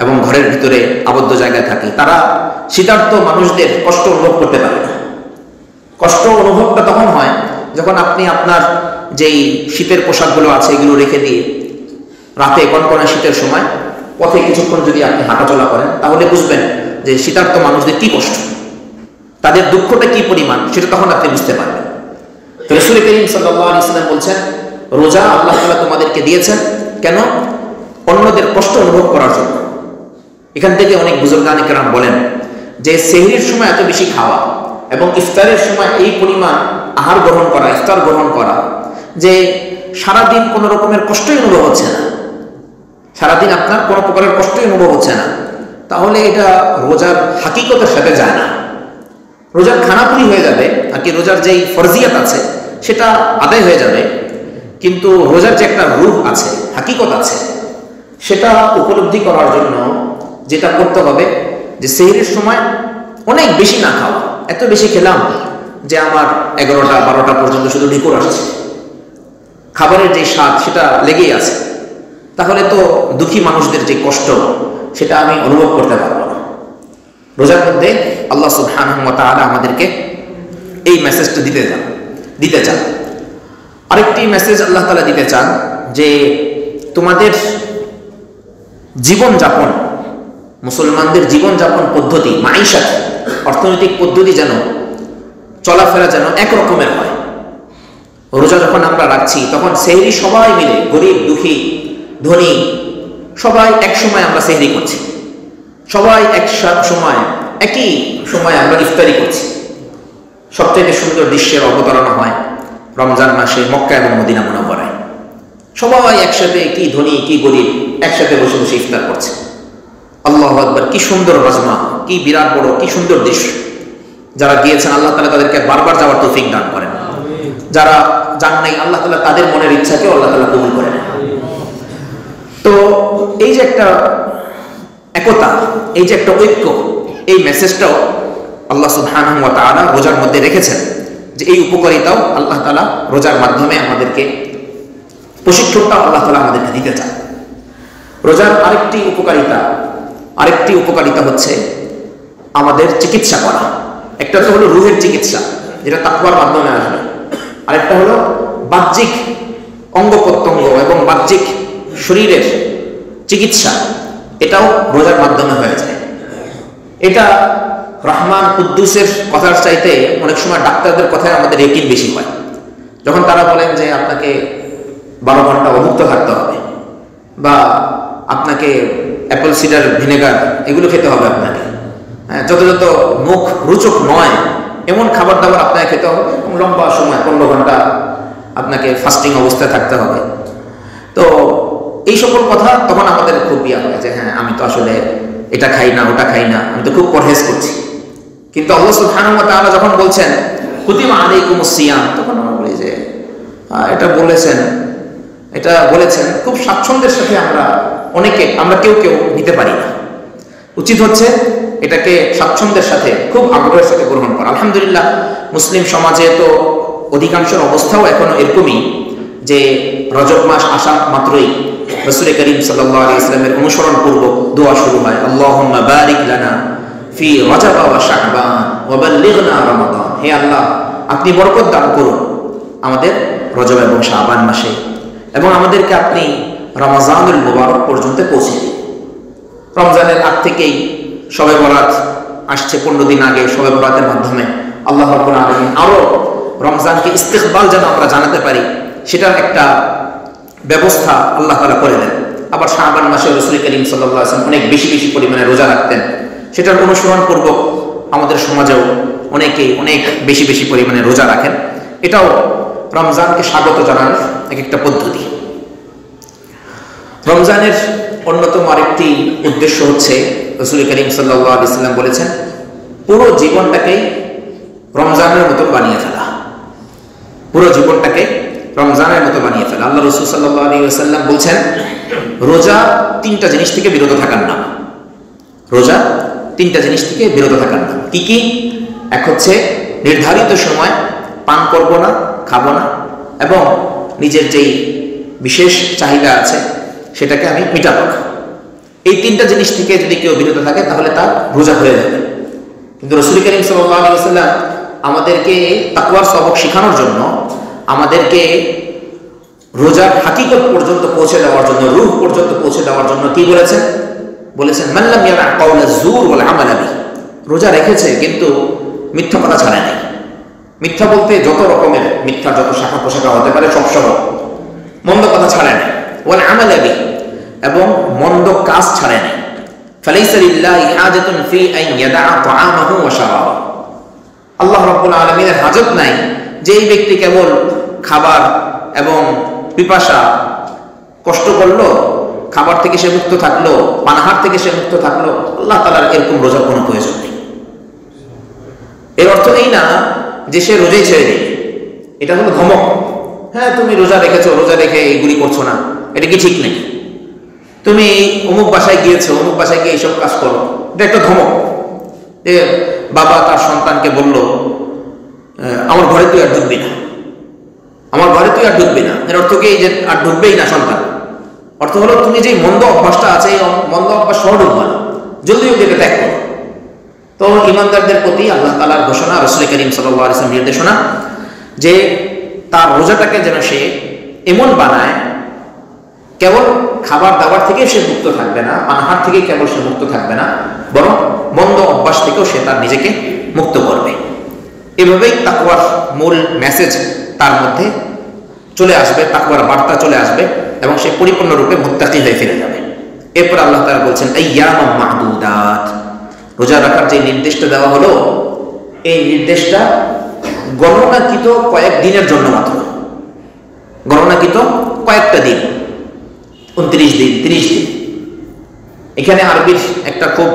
এবং ঘরের ভিতরে আবদ্ধ জায়গায় থাকি, তারা শীতার্ত মানুষদের কষ্ট অনুভব করতে পারে না। কষ্ট অনুভবটা তখন হয় যখন আপনি আপনার যেই শীতের পোশাকগুলো আছে এগুলো রেখে দিয়ে রাতে কনকনে শীতের সময় পথে কিছুক্ষণ যদি আপনি হাঁটাচলা করেন, তাহলে বুঝবেন যে শীতার্ত মানুষদের কি কষ্ট, তাদের দুঃখটা কি পরিমাণ, সেটা তখন আপনি বুঝতে পারবেন। রাসূল করিম সাল্লাল্লাহু আলাইহি ওয়াসাল্লাম বলছেন, রোজা আল্লাহ তাআলা তোমাদেরকে দিয়েছেন কেন? অন্যদের কষ্ট অনুভব করার জন্য। এখান থেকে অনেক বুজুর্গানে কেরাম বলেন যে সেহরির সময় এত বেশি খাওয়া এবং ইফতারের সময় এই পরিমাণ আহার গ্রহণ করা, ইফতার গ্রহণ করা, যে সারাদিন কোনো রকমের কষ্টই অনুভব হচ্ছে না, সারাদিন আপনার কোনো প্রকারের কষ্টই অনুভব হচ্ছে না, তাহলে এটা রোজার হাকিকতের সাথে যায় না। রোজার খানাপুরি হয়ে যাবে আর কি, রোজার যেই ফরজিয়াত আছে সেটা আদায় হয়ে যাবে, কিন্তু রোজার যে একটা রূহ আছে, হাকিকত আছে, সেটা উপলব্ধি করার জন্য যেটা করতে হবে যে সেহরির সময় অনেক বেশি না খাওয়া। এত বেশি খেলাম যে আমার 11টা 12টা পর্যন্ত শুধু ঢিকুর আসছে, খাবারের যে স্বাদ সেটা লেগেই আছে, তাহলে তো দুঃখী মানুষদের যে কষ্ট সেটা আমি অনুভব করতে পারবো না। রোজার মধ্যে আল্লাহ সুবহানাহু ওয়া তাআলা আমাদেরকে এই মেসেজটা দিতে চান। আরেকটি মেসেজ আল্লাহ তাআলা দিতে চান যে তোমাদের জীবনযাপন, মুসলমানদের জীবনযাপন পদ্ধতি, মাইশাত, অর্থনৈতিক পদ্ধতি যেন, চলাফেরা যেন একরকমের হয়। রোজা যখন আমরা রাখছি তখন সেহরি সবাই মিলে, গরিব দুঃখী ধনী সবাই এক সময় আমরা সেহরি করছি, সবাই একই সময় আমরা ইফতারি করছি। সবচেয়ে সুন্দর দৃশ্যের অবতারণা হয় রমজান মাসে মক্কা এবং মদিনা মুনাওয়ারায়। সবাই একসাথে, কি ধনী কি গরিব, একসাথে বসে বসে ইফতার করছে। আল্লাহু আকবার, কি সুন্দর রাজমা, কি বিরাট বড়, কি সুন্দর দৃশ্য। যারা গিয়েছেন আল্লাহ তাআলা তাদেরকে বারবার যাওয়ার তৌফিক দান করেন, যারা যান নাই আল্লাহ তাআলা তাদের মনের ইচ্ছাকে আল্লাহ তাআলা কবুল করেন। তো এই যে একটা একতা, এই যে একটা ঐক্য, এই মেসেজটাও আল্লাহ সুবহানাহু ওয়া তাআলা রোজার মধ্যে রেখেছেন, যে এই উপকারিতাও আল্লাহ তাআলা রোজার মাধ্যমে আমাদেরকে, প্রশিক্ষণটাও আল্লাহ তাআলা আমাদেরকে দিতে চান। রোজার আরেকটি উপকারিতা হচ্ছে আমাদের চিকিৎসা করা। একটা তো হলো রুহের চিকিৎসা, যেটা তাকওয়ার মাধ্যমে আসবে, আরেকটা হলো বাহ্যিক অঙ্গ প্রত্যঙ্গ এবং বাহ্যিক শরীরের চিকিৎসা, এটাও রোজার মাধ্যমে হয়ে যায়। এটা রহমান কুদ্দুসের কথার চাইতে অনেক সময় ডাক্তারদের কথায় আমাদের ইয়াকিন বেশি হয়, যখন তারা বলেন যে আপনাকে 12 ঘন্টা অভুক্ত থাকতে হবে, বা আপনাকে অ্যাপল সিডার ভিনেগার এগুলো খেতে হবে, আপনাকে যত মুখ রুচক নয় এমন খাবার দাবার আপনাকে খেতে হবে, এবং লম্বা সময় 15 ঘন্টা আপনাকে ফাস্টিং অবস্থায় থাকতে হবে। তো এই সকল কথা তখন আমাদের খুব ইয়া হয় যে হ্যাঁ, আমি তো আসলে এটা খাই না, ওটা খাই না, আমি তো খুব পরহেজ করছি। কিন্তু আল্লাহ সুবহানাহু ওয়া তাআলা যখন বলছেন কুতিবা আলাইকুমুস সিয়াম, তখন আমরা বলি যে এটা বলেছেন খুব স্বাচ্ছন্দ্যের সাথে, আমরা কেউ নিতে পারি না। উচিত হচ্ছে এটাকে স্বাচ্ছন্দ্যের সাথে, খুব আগ্রহের সাথে গ্রহণ করা। আলহামদুলিল্লাহ, মুসলিম সমাজে তো অধিকাংশের অবস্থাও এখনো এরকমই যে রজব মাস আসা মাত্রই রাসূল করিম সাল্লাল্লাহু আলাইহি ওয়াসাল্লামের অনুসরণ পূর্বক দোয়া শুরু হয়, আল্লাহুম্মা বারিক লানা ফি রজব ওয়া শাবান ওয়া বাল্লিগনা রমাদান। হে আল্লাহ, আপনি বরকত দান করুন আমাদের রজব এবং শাবান মাসে, এবং আমাদেরকে আপনি রমজানুল মুবারক পর্যন্ত পৌঁছে দিন। রমজানের আগ থেকেই শবে বরাত আসছে, 15 দিন আগে শবে বরাতের মাধ্যমে আল্লাহ রাব্বুল আলামিন আরো রমজানকে ইস্তিকবাল যেন আমরা জানাতে পারি, সেটার একটা ব্যবস্থা আল্লাহ তাআলা করে দেন। আবার শাবান মাসে রাসূল করিম সাল্লাল্লাহু আলাইহি ওয়াসাল্লাম অনেক বেশি পরিমাণে রোজা রাখতেন, সেটার অনুসরণ পূর্বক আমাদের সমাজেও অনেকে অনেক বেশি পরিমাণে রোজা রাখেন। এটাও রমজানকে স্বাগত জানানোর একটা পদ্ধতি। রমজানের অন্যতম আরেকটি উদ্দেশ্য হচ্ছে, রাসূল করিম সাল্লাল্লাহু আলাইহি ওয়াসাল্লাম বলেছেন, পুরো জীবনটাকে রমজানের মতো বানিয়ে ফেলা, পুরো জীবনটাকে রমজানের মতো বানিয়ে ফেলা। আল্লাহ রাসূল সাল্লাল্লাহু আলাইহি ওয়াসাল্লাম বলছেন, রোজা 3টা জিনিস থেকে বিরত থাকার নাম। রোজা 3টা জিনিস থেকে বিরত থাকার নাম। কি? এক হচ্ছে নির্ধারিত সময় পান করব না, খাবো না, এবং নিজের যেই বিশেষ চাহিদা আছে সেটাকে আমি মিটাবো না। এই তিনটা জিনিস থেকে যদি কেউ বিরত থাকে তাহলে তার রোজা হয়ে যাবে। কিন্তু রাসূল করিম সাল্লাল্লাহু আলাইহি ওয়াসাল্লাম আমাদেরকে তাকওয়ার সবক শেখানোর জন্য, আমাদেরকে রোজার হাকিকত পর্যন্ত পৌঁছে দেওয়ার জন্য, রূহ পর্যন্ত পৌঁছে দেওয়ার জন্য কি বলেছেন? বলেছেন মান লাম ইয়াদা কাওলা যুর ওয়াল আমাল বিহি। রোজা রেখেছে কিন্তু মিথ্যা কথা ছাড়ে নাই। মিথ্যা বলতে যত রকমের মিথ্যা, যত শাখা প্রশাখা হতে পারে সব সহ, মন্দ কথা ছাড়ে নাই। ওয়াল আমাল বিহি, এবং মন্দ কাজ ছাড়ে নাই। ফালাইসা লিল্লাহি হাজাতুন ফি আন ইয়াদা তাআমাহু ওয়া শারাবাহু। আল্লাহ রাব্বুল আলামিনের হাজত নাই যে এই ব্যক্তি কেবল খাবার এবং পিপাসা কষ্ট করলো, খাবার থেকে সে মুক্ত থাকলো, পানাহার থেকে সে মুক্ত থাকলো। আল্লাহ তাআলার এরকম রোজার কোনো প্রয়োজন নেই। এর অর্থ এই না যে সে রোজাই ছেড়ে দেবে, এটা হলো ধমক। হ্যাঁ, তুমি রোজা রেখেছো, রোজা রেখে এইগুলি করছো না, এটা কি ঠিক নেই? তুমি অমুক বাসায় গিয়েছো, অমুক বাসায় গিয়ে এইসব কাজ করো, এটা একটা ধমক। যে বাবা তার সন্তানকে বলল, আমার ঘরে তুই আর ঢুকবি না, আমার ঘরে তুই আর ঢুকবি না। এর অর্থ কি যে আর ঢুকবেই না সন্তান? অর্থ হলো তুমি যে মন্দ অভ্যাসটা আছে, এই মন্দ অভ্যাস সহ ঢুকবা না, জলদি ওদেরকে ত্যাগ করো। তো ইমানদারদের প্রতি আল্লাহ তাআলার ঘোষণা, রাসূল করিম সাল্লাল্লাহু আলাইহি ওয়াসাল্লাম নির্দেশনা যে তার রোজাটাকে যেন সে এমন বানায়, কেবল খাবার দাবার থেকে সে মুক্ত থাকবে না, পানাহার থেকে কেবল সে মুক্ত থাকবে না, বরং মন্দ অভ্যাস থেকেও সে তার নিজেকে মুক্ত করবে। এভাবেই তাকওয়ার মূল মেসেজ তার মধ্যে চলে আসবে, তাকওয়ার বার্তা চলে আসবে, এবং সে পরিপূর্ণরূপে মুত্তাকি হয়ে ফিরে যাবে। এরপর আল্লাহ তাআলা বলছেন আইয়ামান মা'দুদাত। রোজা রাখার যে নির্দেশটা দেওয়া হলো, এই নির্দেশটা গণনাকৃত কয়েক দিনের জন্য মাত্র, গণনাকৃত কয়েকটা দিন, 29 দিন, 30 দিন। এখানে আরবির একটা খুব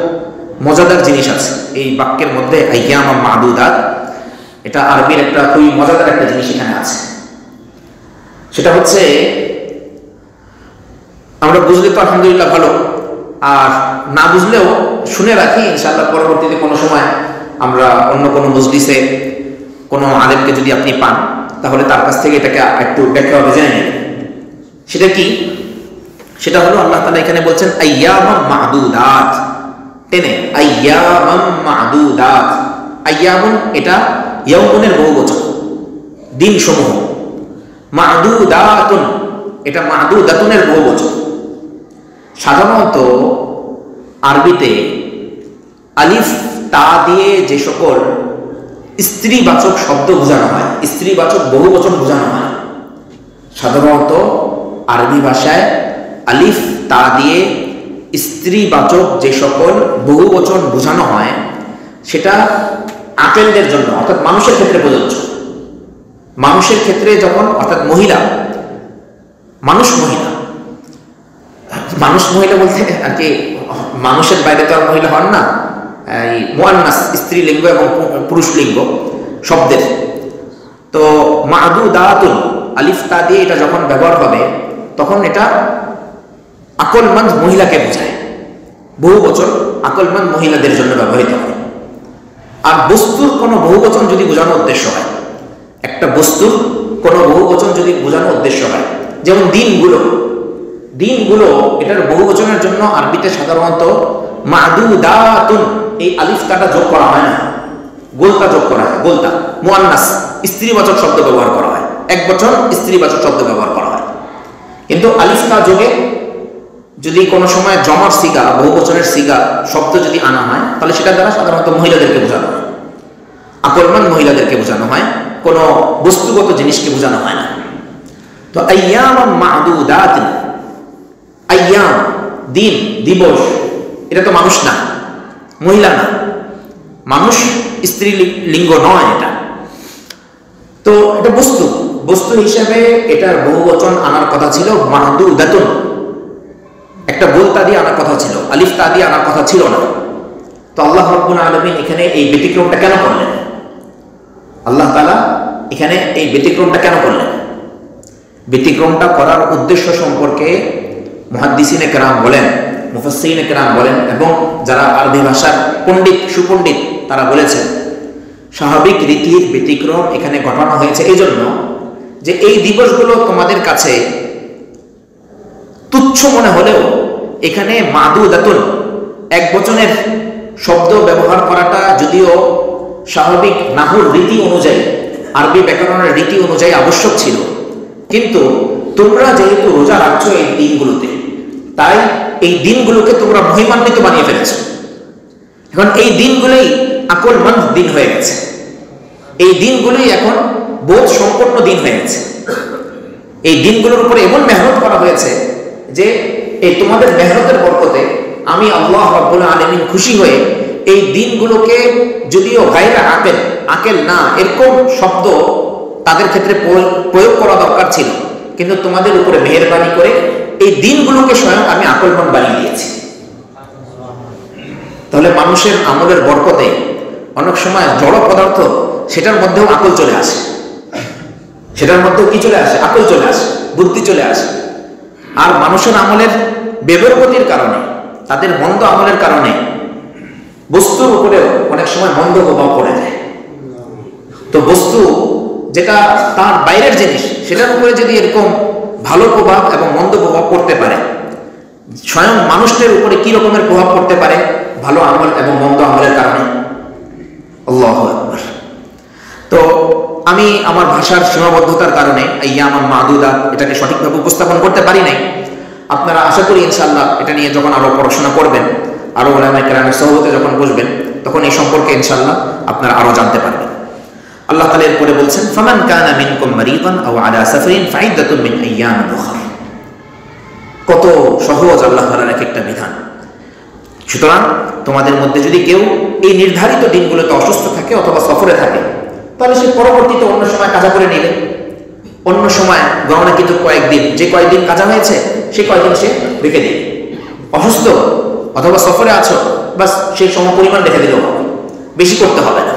মজাদার জিনিস আছে এই বাক্যের মধ্যে, আইয়ামান মা'দুদাত। এটা আরবির একটা খুবই মজাদার একটা জিনিস এখানে আছে। সেটা হচ্ছে, আমরা বুঝলে তো আলহামদুলিল্লাহ ভালো, আর না বুঝলেও শুনে রাখি, ইনশাআল্লাহ পরবর্তীতে কোনো সময় আমরা অন্য কোনো মজলিসে কোনো আলেমকে যদি আপনি পান, তাহলে তার কাছ থেকে এটাকে একটু ব্যাখ্যাভাবে জেনে নেবেন। সেটা কি? সেটা হলো আল্লাহ তাআলা এখানে বলছেন আইয়ামান মা'দুদাত, টেনে আইয়ামান মা'দুদাত। আইয়ামুন এটা ইয়াউমুনের বহুবচন, দিন সমূহ। মা'দুদাতুন এটা মা'দুদাতুনের বহুবচন। সাধারণত আরবিতে আলিফ তা দিয়ে যে সকল স্ত্রীবাচক শব্দ বোঝানো হয়, স্ত্রীবাচক বহুবচন বোঝানো হয়, সাধারণত আরবি ভাষায় আলিফ তা দিয়ে স্ত্রীবাচক যে সকল বহুবচন বোঝানো হয়, সেটা আকেলদের জন্য, অর্থাৎ মানুষের ক্ষেত্রে প্রযোজ্য। মানুষের ক্ষেত্রে যখন, অর্থাৎ মহিলা, মানুষ মহিলা, মানুষ মহিলা বলতে আর কি মানুষের বাইরে তো আর মহিলা হন না, এই মুআন্নাস স্ত্রীলিঙ্গ এবং পুরুষ লিঙ্গ শব্দের। তো মা'দুদাতুন আলিফ তা দিয়ে এটা যখন ব্যবহার হবে, তখন এটা আকলমন্দ মহিলাকে বোঝায়, বহুবচন আকলমন্দ মহিলাদের জন্য ব্যবহৃত হয়। আর বস্তুর কোনো বহুবচন যদি বোঝানোর উদ্দেশ্য হয়, একটা বস্তুর কোনো বহুবচন যদি বোঝানোর উদ্দেশ্য হয়, যেমন দিনগুলো, দিনগুলো এটার বহুবচনের জন্য আরবিতে সাধারণত মা'দুদাতুন এই আলিফ তাটা যোগ করা হয় না, গোলতা যোগ করা হয়। গোলতা মুআন্নাস স্ত্রীবাচক শব্দ ব্যবহার করা হয়, এক বচন স্ত্রীবাচক শব্দ ব্যবহার করা হয়। কিন্তু আলিফ তা যোগে যদি কোনো সময় জমার সিগা, বহুবচনের সিগা শব্দ যদি আনা হয়, তাহলে সেটা দ্বারা সাধারণত মহিলাদেরকে বোঝানো হয়, আকলমান মহিলাদেরকে বোঝানো হয়, কোনো বস্তুগত জিনিসকে বোঝানো হয় না। তো আইয়ামান মা'দুদাত, আইয়াম দিন, দিবস, এটা তো মানুষ না, মহিলা না, মানুষ স্ত্রী লিঙ্গ নয় এটা। তো এটা বস্তু, বস্তু হিসেবে এটার বহুবচন আনার কথা ছিল মা'দুদাতুন, একটা গোলতা দিয়ে আনার কথা ছিল, আলিফ তা দিয়ে আনার কথা ছিল না। তো আল্লাহ রাব্বুল আলামিন এখানে এই ব্যতিক্রমটা কেন করলেন? আল্লাহ তাআলা এখানে এই ব্যতিক্রমটা কেন করলেন? ব্যতিক্রমটা করার উদ্দেশ্য সম্পর্কে মুহাদ্দিসিনে কেরাম বলেন, মুফাসসিরিনে কেরাম বলেন, এবং যারা আরবি ভাষার পণ্ডিত, সুপণ্ডিত, তারা বলেছেন। স্বাভাবিক রীতির ব্যতিক্রম এখানে ঘটানো হয়েছে এই জন্য যে এই দিবসগুলো তোমাদের কাছে তুচ্ছ মনে হলেও এখানে মাদুদাতুন এক বচনের শব্দ ব্যবহার করাটা যদিও স্বাভাবিক নাহুর রীতি অনুযায়ী, আরবি ব্যাকরণের রীতি অনুযায়ী আবশ্যক ছিল, কিন্তু তোমরা যেহেতু রোজা রাখছো এই দিনগুলোতে, তাই এই দিনগুলোকে তোমরা মহিমান্বিত বানিয়ে ফেলেছো। এখন এই দিনগুলোই আকলমন্দ দিন হয়ে গেছে, এই দিনগুলোই এখন বোধ সম্পন্ন দিন হয়ে গেছে। এই দিনগুলোর উপরে এমন মেহনত করা হয়েছে যে এই তোমাদের মেহনতের বরকতে আমি আল্লাহ রাব্বুল আলামিন খুশি হয়ে এই দিনগুলোকে, যদিও গায়রা আকেল না এরকম শব্দ তাদের ক্ষেত্রে প্রয়োগ করা দরকার ছিল, কিন্তু তোমাদের উপরে মেহেরবানি করে এই দিনগুলোকে স্বয়ং আমি আকলমন্দ বানিয়ে দিয়েছি। তাহলে মানুষের আমলের বরকতে অনেক সময় জড় পদার্থ সেটার মধ্যেও আকল চলে আসে, সেটার মধ্যেও কি চলে আসে? আকল চলে আসে, বুদ্ধি চলে আসে। আর মানুষের আমলের বেবরকতির কারণে, তাদের মন্দ আমলের কারণে বস্তুর উপরেও অনেক সময় মন্দ প্রভাব পড়ে যায়। তো বস্তু যেটা তার বাইরের জিনিস, সেটার উপরে যদি এরকম ভালো প্রভাব এবং মন্দ প্রভাব পড়তে পারে, স্বয়ং মানুষদের উপরে কি রকমের প্রভাব পড়তে পারে ভালো আমল এবং মন্দ আমলের কারণে। আল্লাহু আকবার। তো আমি আমার ভাষার সীমাবদ্ধতার কারণে আইয়ামান মাদুদাত এটাকে সঠিকভাবে উপস্থাপন করতে পারি নাই। আপনারা আশা করি ইনশাআল্লাহ এটা নিয়ে যখন আরো পড়াশোনা করবেন, আরো উলামায়ে কেরামের সহবতে যখন বসবেন, তখন এই সম্পর্কে ইনশাআল্লাহ আপনারা আরো জানতে পারবেন। আল্লাহ তাআলা এরপরে বলছেন, ফামান কানা মিনকুম মারিদান আও আলা সাফারিন ফাইদাতুম মিন আইয়ামিন উখরা। কত সহজ আল্লাহ তাআলার এক একটা বিধান। সুতরাং তোমাদের মধ্যে যদি কেউ এই নির্ধারিত দিনগুলোতে অসুস্থ থাকে অথবা সফরে থাকে, তাহলে সে পরবর্তীতে অন্য সময় কাজা করে নিলে, অন্য সময় গণনা কিন্তু কয়েকদিন, যে কয়েকদিন কাজা হয়েছে সে কয়েকদিন সে রেখে দিন। অসুস্থ অথবা সফরে আছো, বাস সেই সম পরিমাণ রেখে দিলেও হবে, বেশি করতে হবে না।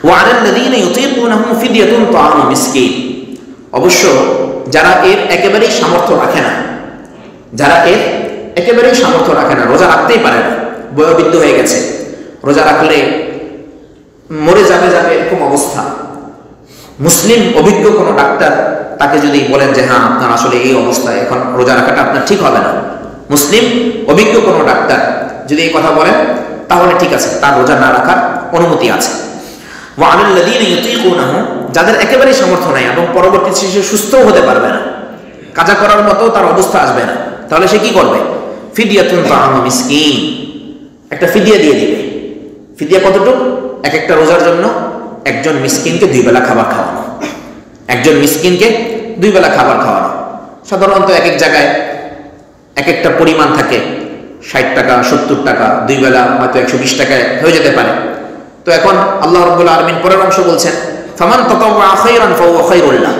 ওয়ালাল্লাযীনা ইউতীকুনাহু ফিদিয়াতুন তাআমু মিসকিন। অবশ্য যারা এর একেবারেই সামর্থ্য রাখে না, যারা এর একেবারেই সামর্থ্য রাখে না, রোজা রাখতেই পারে না, বয়োবৃদ্ধ হয়ে গেছে, রোজা রাখলে মরে যাবে এরকম অবস্থা, মুসলিম অভিজ্ঞ কোনো ডাক্তার তাকে যদি বলেন যে হ্যাঁ আপনার আসলে এই অবস্থায় এখন রোজা রাখাটা আপনার ঠিক হবে না, মুসলিম অভিজ্ঞ কোনো ডাক্তার যদি এই কথা বলেন, তাহলে ঠিক আছে, তার রোজা না রাখার অনুমতি আছে। ওয়ালাল্লাযীনা ইউতীকুনাহু, যাদের একেবারেই সামর্থ্য নাই এবং পরবর্তীতে সে সুস্থও হতে পারবে না, কাজা করার মতো তার অবস্থা আসবে না, তাহলে সে কি করবে? ফিদিয়াতুন তাআমু মিসকিন, একটা ফিদিয়া দিয়ে দিবে। ফিদিয়া কতটুকু? এক একটা রোজার জন্য একজন মিসকিনকে 2 বেলা খাবার খাওয়ানো, একজন মিসকিনকে 2 বেলা খাবার খাওয়ানো। সাধারণত এক এক জায়গায় এক একটা পরিমাণ থাকে, 60 টাকা 70 টাকা, 2 বেলা হয়তো 120 টাকায় হয়ে যেতে পারে। তো এখন আল্লাহ রাব্বুল আলামিন পরের অংশ বলছেন, ফামান তাতাওয়া খায়রান ফাহুয়া খায়রুল লাহ।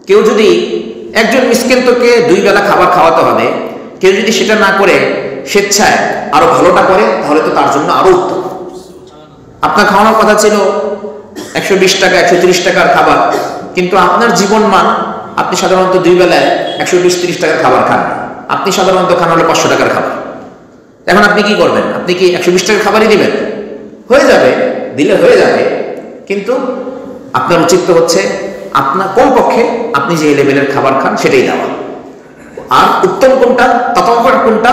কেউ যদি, একজন মিসকিনকে 2 বেলা খাবার খাওয়াতে হবে, কেউ যদি সেটা না করে স্বেচ্ছায় আরো ভালোটা করে, তাহলে তো তার জন্য আরো উত্তম। আপনার খাওয়ানোর কথা ছিল 120 টাকা 130 টাকার খাবার, কিন্তু আপনার জীবন মান, আপনি সাধারণত 2 বেলায় 120-30 টাকার খাবার খান, আপনি সাধারণত খান হলো 500 টাকার খাবার। এখন আপনি কি করবেন? আপনি কি 120 টাকার খাবারই দিবেন? হয়ে যাবে, দিলে হয়ে যাবে, কিন্তু আপনার উচিত তো হচ্ছে আপনার কমপক্ষে আপনি যে লেভেলের খাবার খান সেটাই দেওয়া। আর উত্তম কোনটা, ততক্ষণ কোনটা,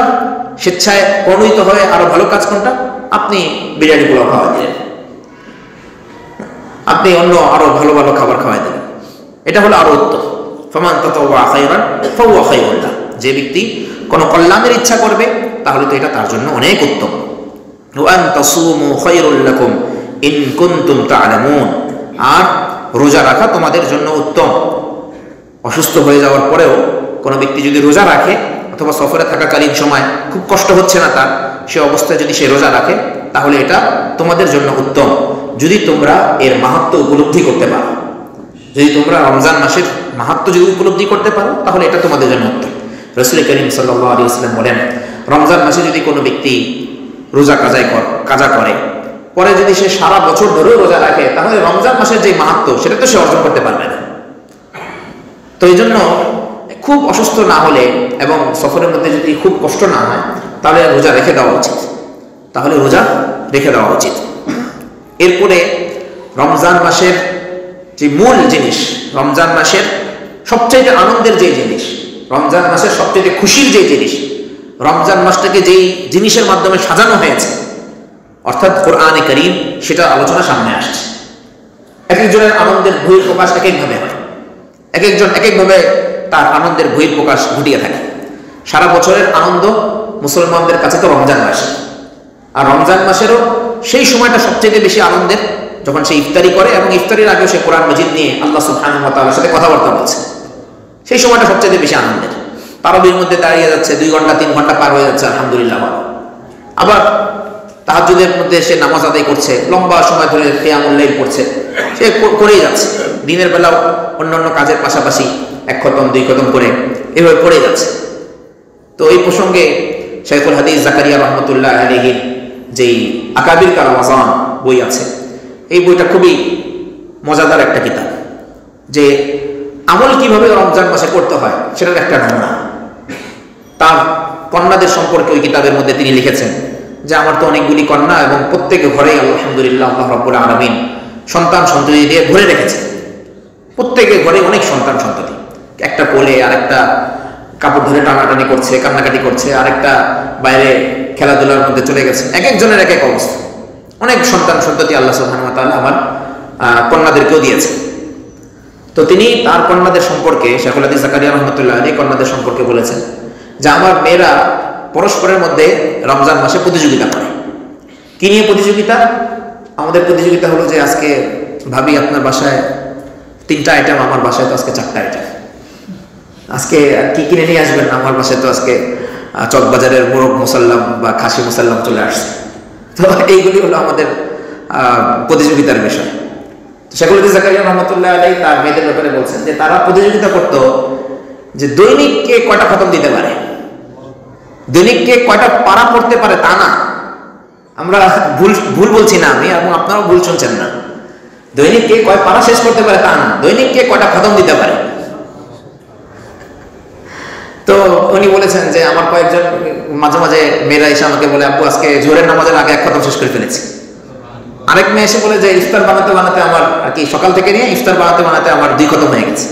স্বেচ্ছায় প্রণীত হয়ে আরো ভালো কাজ কোনটা? আপনি বিরিয়ানি পোলাও খাওয়া দিলেন, আপনি অন্য আরো ভালো ভালো খাবার খাওয়াই দিলেন, এটা হলো আরো উত্তম। ফামান তাতাওয়া খায়রান ফাহুয়া খায়রুল লাহ। যে ব্যক্তি কোনো কল্যাণের ইচ্ছা করবে, তাহলে তো এটা তার জন্য অনেক উত্তম। ওয়া আন তাসুমু খায়রুল লাকুম ইন কুনতুম তা'লামুন। আর রোজা রাখা তোমাদের জন্য উত্তম। অসুস্থ হয়ে যাওয়ার পরেও কোনো ব্যক্তি যদি রোজা রাখে, অথবা সফরে থাকাকালীন সময় খুব কষ্ট হচ্ছে না তার, সে অবস্থায় যদি সে রোজা রাখে, তাহলে এটা তোমাদের জন্য উত্তম, যদি তোমরা এর মাহাত্ম্য উপলব্ধি করতে পারো। যদি তোমরা রমজান মাসের মাহাত্ম্য যদি উপলব্ধি করতে পারো, তাহলে এটা তোমাদের জন্য উত্তম। রাসূল করিম সাল্লাল্লাহু আলাইহি ওয়াসাল্লাম বলেন, রমজান মাসে যদি কোনো ব্যক্তি রোজা কাজা করে, পরে যদি সে সারা বছর ধরেও রোজা রাখে, তাহলে রমজান মাসের যে মাহাত্ম্য সেটা তো সে অর্জন করতে পারবে না। তো এই জন্য খুব অসুস্থ না হলে এবং সফরের মধ্যে যদি খুব কষ্ট না হয়, তাহলে রোজা রেখে দেওয়া উচিত, তাহলে রোজা রেখে দেওয়া উচিত। এরপরে রমজান মাসের যে মূল জিনিস, রমজান মাসের সবচেয়ে আনন্দের যে জিনিস, রমজান মাসের সবচেয়ে খুশির যে জিনিস, রমজান মাসটাকে যেই জিনিসের মাধ্যমে সাজানো হয়েছে অর্থাৎ কোরআনে কারীম, সেটা আলোচনা সামনে আসছে। এক একজনের আনন্দের বহিঃপ্রকাশ এক একভাবে হয়, এক একজন এক একভাবে তার আনন্দের বহিঃপ্রকাশ ঘটিয়ে থাকে। সারা বছরের আনন্দ মুসলমানদের কাছে তো রমজান মাস, আর রমজান মাসেরও সেই সময়টা সবচেয়ে বেশি আনন্দের, যখন সে ইফতারি করে এবং ইফতারির আগেও সে কোরআন মাজিদ নিয়ে আল্লাহ সুবহানাহু ওয়া তাআলার সাথে কথাবার্তা বলছে, সেই সময়টা সবচেয়ে বেশি আনন্দের। তারাবির মধ্যে দাঁড়িয়ে যাচ্ছে, 2 ঘন্টা 3 ঘন্টা পার হয়ে যাচ্ছে, আলহামদুলিল্লাহ। আবার তাহাজ্জুদের মধ্যে সে নামাজ আদায় করছে, লম্বা সময় ধরে কিয়ামুল লাইল পড়ছে, সে করেই যাচ্ছে। দিনের বেলাও অন্যান্য কাজের পাশাপাশি 1 খতম 2 খতম করে এভাবে পড়ে যাচ্ছে। তো এই প্রসঙ্গে শাইখুল হাদিস জাকারিয়া রহমতুল্লাহ আলাইহির যেই আকাবির কা রমাজান বই আছে, এই বইটা খুবই মজাদার একটা কিতাব, যে আমল কিভাবে রমজান মাসে করতে হয় সেটার একটা নমুনা। তার কন্যাদের সম্পর্কে ওই কিতাবের মধ্যে তিনি লিখেছেন যে আমার তো অনেকগুলি কন্যা এবং প্রত্যেক ঘরেই আলহামদুলিল্লাহ আল্লাহ রাব্বুল আলামিন সন্তান সন্ততি দিয়ে ভরে রেখেছে। প্রত্যেকের ঘরে অনেক সন্তান সন্ততি, একটা কোলে, আরেকটা কাপড় ধরে টানাটানি করছে, কান্নাকাটি করছে, আরেকটা বাইরে খেলাধুলার মধ্যে চলে গেছে। এক একজনের এক এক অবস্থা, অনেক সন্তান সন্ততি আল্লাহ সুবহানাহু ওয়া তাআলা আমার কন্যাদেরকেও দিয়েছে। তো তিনি তার কন্যাদের সম্পর্কে, শাইখুল হাদিস জাকারিয়া রহমতুল্লাহ আলাইহি কন্যাদের সম্পর্কে বলেছেন যে আমার মেয়েরা পরস্পরের মধ্যে রমজান মাসে প্রতিযোগিতা করে। কি নিয়ে প্রতিযোগিতা? আমাদের প্রতিযোগিতা হলো যে আজকে ভাবি আপনার বাসায় 3টা আইটেম, আমার বাসায় তো আজকে 4টা আইটেম, আজকে কি কিনে নিয়ে আসবেন? আমার বাসায় তো আজকে চকবাজারের মোরগ মুসাল্লাম বা খাসি মুসাল্লাম চলে আসছে। তো এইগুলি হলো আমাদের প্রতিযোগিতার বিষয়। শাইখুল হাদিস জাকারিয়া রহমতুল্লাহ আলাইহি তার মেয়েদের ব্যাপারে বলছেন যে তারা প্রতিযোগিতা করত যে দৈনিক কে কয়টা খতম দিতে পারে, দৈনিক কে কয়টা পারা পড়তে পারে তা না, আমরা ভুল বলছি না আমি, এবং আপনারাও ভুল শুনছেন না। দৈনিক কে কয় পারা শেষ করতে পারে তা না, দৈনিক কে কয়টা খতম দিতে পারে। তো উনি বলেছেন যে আমার কয়েকজন মাঝে মাঝে মেয়েরা এসে আমাকে বলে, আব্বু আজকে জোহরের নামাজের আগে 1 খতম শেষ করে ফেলেছি। আরেক মেয়ে এসে বলে যে ইফতার বানাতে বানাতে আমার আর কি সকাল থেকে নিয়ে ইফতার বানাতে বানাতে আমার 2 খতম হয়ে গেছে।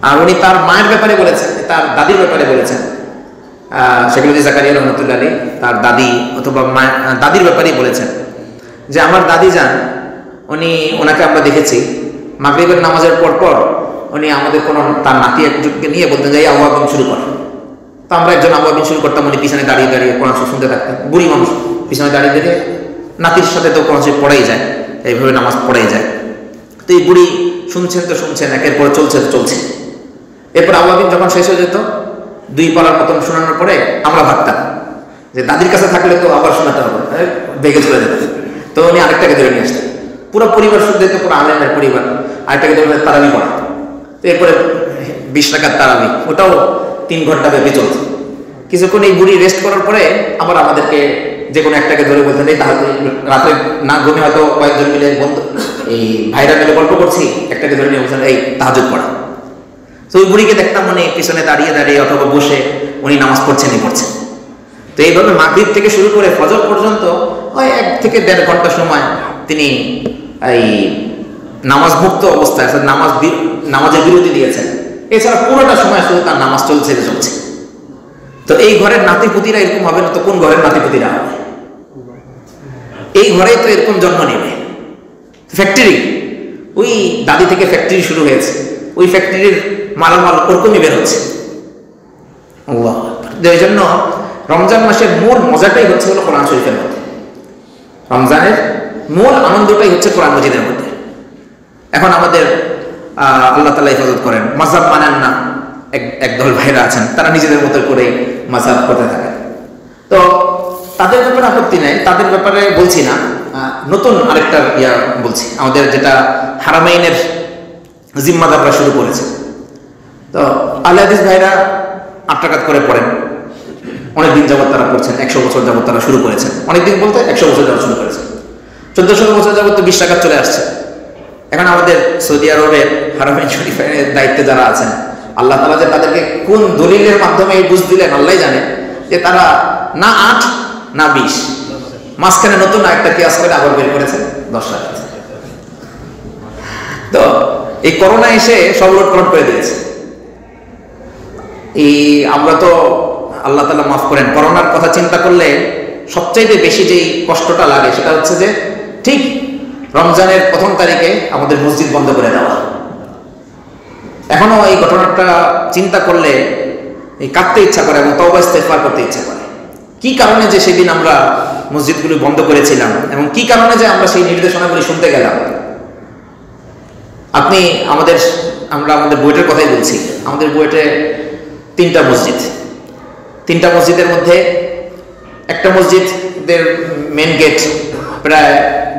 আর উনি তার মায়ের ব্যাপারে বলেছেন, তার দাদির ব্যাপারে বলেছেন, শাইখুল হাদিস জাকারিয়া রহমতুল্লাহ আলাইহি তার দাদি অথবা দাদির ব্যাপারেই বলেছেন যে আমার দাদি যান, ওনাকে আমরা দেখেছি মাগরিবের নামাজের পর পর উনি আমাদের কোনো তার নাতি একজনকে নিয়ে বলতেন যে আবু আবিন শুরু কর। তো আমরা একজন আবু আবিন শুরু করতাম, উনি পিছনে দাঁড়িয়ে দাঁড়িয়ে কোরআন শুনতে থাকতেন। বুড়ি মানুষ পিছনে দাঁড়িয়ে দাঁড়িয়ে, নাতির সাথে তো কোরআন শরীফ পড়াই যায়, এইভাবে নামাজ পড়াই যায়। তো এই বুড়ি শুনছেন তো শুনছেন, একের পর চলছে তো চলছে। এরপর আবু আবিন যখন শেষ হয়ে যেত, 2 পারার মতন শোনানোর পরে আমরা ভাবতাম যে দাদির কাছে থাকলে তো আবার শোনাতে হবে, বেগে চলে যেত। তো উনি আরেকটাকে ধরে নিয়ে আসতেন, পুরো পরিবার শুনতে, তো পুরো আলেমের পরিবার আরেকটাকে ধরে তারাবি পড়া। তো এরপরে 20 রাকাত তারাবি, ওটাও 3 ঘন্টা ব্যাপী চলছে। কিছুক্ষণ এই বুড়ি রেস্ট করার পরে আবার আমাদেরকে যে কোনো একটাকে ধরে বলতেন, এই তাহলে রাতে না ঘুমে হয়তো কয়েকজন মিলে বন্ধু এই ভাইরা মিলে গল্প করছি, একটাকে ধরে নিয়ে বলছেন এই তাহাজ্জুদ পড়া। তো ওই বুড়িকে দেখতাম উনি পিছনে দাঁড়িয়ে দাঁড়িয়ে অথবা বসে উনি নামাজ পড়ছেনই পড়ছেন। তো এইভাবে মাগরিব থেকে শুরু করে ফজর পর্যন্ত ওই 1 থেকে 1.5 ঘন্টা সময় তিনি এই নামাজ মুক্ত অবস্থায়, নামাজের বিরতি দিয়েছেন। এছাড়া পুরোটা সময় শুধু তার নামাজ চলছে। তো এই ঘরের নাতিপুতিরা এরকম হবে না তো কোন ঘরের নাতিপুতিরা হবে? এই ঘরেই তো এরকম জন্ম নেবে। ফ্যাক্টরি, ওই দাদি থেকে ফ্যাক্টরি শুরু হয়েছে, ওই ফ্যাক্টরির মালামাল ওরকমই বের হচ্ছে। এই জন্য রমজান মাসের মূল মজাটাই হচ্ছে হলো কোরআন শরীফের মধ্যে, রমজানের মূল আনন্দটাই হচ্ছে কোরআন মাজিদের মধ্যে। এখন আমাদের আল্লাহ তাআলা হেফাজত করেন, মাযহাব মানেন না একদল ভাইরা আছেন, তারা নিজেদের মতো করে মাযহাব করতে থাকে। তো তাদের ব্যাপারে আপত্তি নেই, তাদের ব্যাপারে বলছি না, নতুন আরেকটা বলছি, আমাদের যেটা হারামাইনের জিম্মাদাররা শুরু করেছে। তো আহলে হাদিস ভাইরা 8 রাকাত করে পড়েন, অনেকদিন যাবত তারা পড়ছেন, 100 বছর যাবত তারা শুরু করেছেন। অনেকদিন বলতে 100 বছর যাবত শুরু করেছেন, 1400 বছর যাবত তো 20 রাকাত চলে আসছে। এখন আমাদের সৌদি আরবের হারামাইন শরীফের দায়িত্বে যারা আছেন, আল্লাহ তাআলা যে তাদেরকে কোন দলিলের মাধ্যমে এই বুঝ দিলেন আল্লাহই জানে, যে তারা না 8 না 20, মাঝখানে নতুন একটা কিয়াস করে আবার বের করেছেন 10 রাকাত। তো এই করোনা এসে সব উলটপালট করে দিয়েছে। এই আমরা তো আল্লাহ তাআলা মাফ করেন, করোনার কথা চিন্তা করলে সবচাইতে বেশি যেই কষ্টটা লাগে সেটা হচ্ছে যে ঠিক রমজানের প্রথম তারিখে আমাদের মসজিদ বন্ধ করে দেওয়া। এখনো এই ঘটনাটা চিন্তা করলে এই কাঁদতে ইচ্ছা করে এবং তওবা ইস্তেগফার করতে ইচ্ছা করে। কি কারণে যে সেদিন আমরা মসজিদগুলি বন্ধ করেছিলাম এবং কি কারণে যে আমরা সেই নির্দেশনাগুলি শুনতে গেলাম। আমরা আমাদের বুয়েটের কথাই বলছি। আমাদের বুয়েটে 3টা মসজিদ, 3টা মসজিদের মধ্যে একটা মসজিদের মেন গেট প্রায়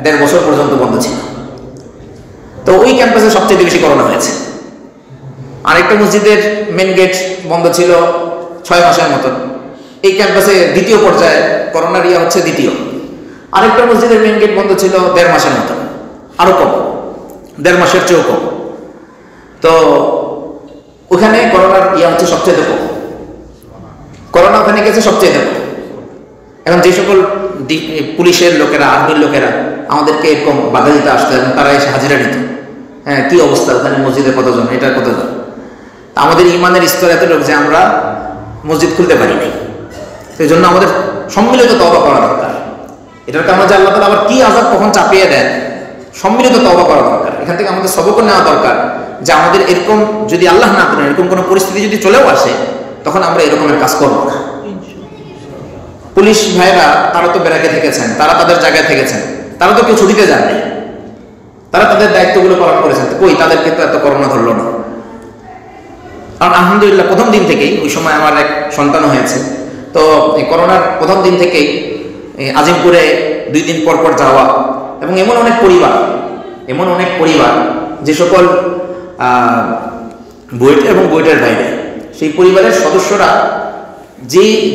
1.5 বছর পর্যন্ত বন্ধ ছিল। তো ওই ক্যাম্পাসে সবচেয়ে বেশি করোনা হয়েছে। আরেকটা মসজিদের মেন গেট বন্ধ ছিল 6 মাসের মতন। এই ক্যাম্পাসে দ্বিতীয় পর্যায়ে করোনার হচ্ছে দ্বিতীয়। আরেকটা মসজিদের মেন গেট বন্ধ ছিল 1.5 মাসের মতন, আরো কম, 1.5 মাসের চেয়েও কম। তো ওখানে করোনার হচ্ছে সবচেয়ে কম, করোনা ওখানে গেছে সবচেয়ে কম। এখন যে সকল পুলিশের লোকেরা, আর্মির লোকেরা আমাদেরকে এরকম বাধা দিতে আসতো এবং তারা এসে হাজিরা নিত, হ্যাঁ কি অবস্থা ওখানে মসজিদে কতজন, এটা কতজন। আমাদের ইমানের স্তর এত লোক যে আমরা মসজিদ খুলতে পারি নাই। সেই জন্য আমাদের সম্মিলিত তওবা করা দরকার। এটার কারণে যে আল্লাহ তাআলা আবার কি আযাব কখন চাপিয়ে দেন, সম্মিলিত তওবা করা দরকার। এখান থেকে আমাদের সবক নেওয়া দরকার যে আমাদের এরকম যদি আল্লাহ না করেন এরকম কোনো পরিস্থিতি যদি চলেও আসে তখন আমরা এরকমের কাজ করবো না। পুলিশ ভাইরা তারা তো বেড়াকে থেকেছেন, তারা তাদের জায়গায় থেকেছেন, তারা তো কেউ ছুটিতে যাননি, তারা তাদের দায়িত্বগুলো পালন করেছেন। কই তাদেরকে তো এত করোনা ধরলো না। কারণ আলহামদুলিল্লাহ প্রথম দিন থেকেই, ওই সময় আমার এক সন্তান হয়েছে, তো এই করোনার প্রথম দিন থেকেই আজিমপুরে 2 দিন পর পর যাওয়া এবং এমন অনেক পরিবার যে সকল বুয়েট এবং বুয়েটের বাইরে সেই পরিবারের সদস্যরা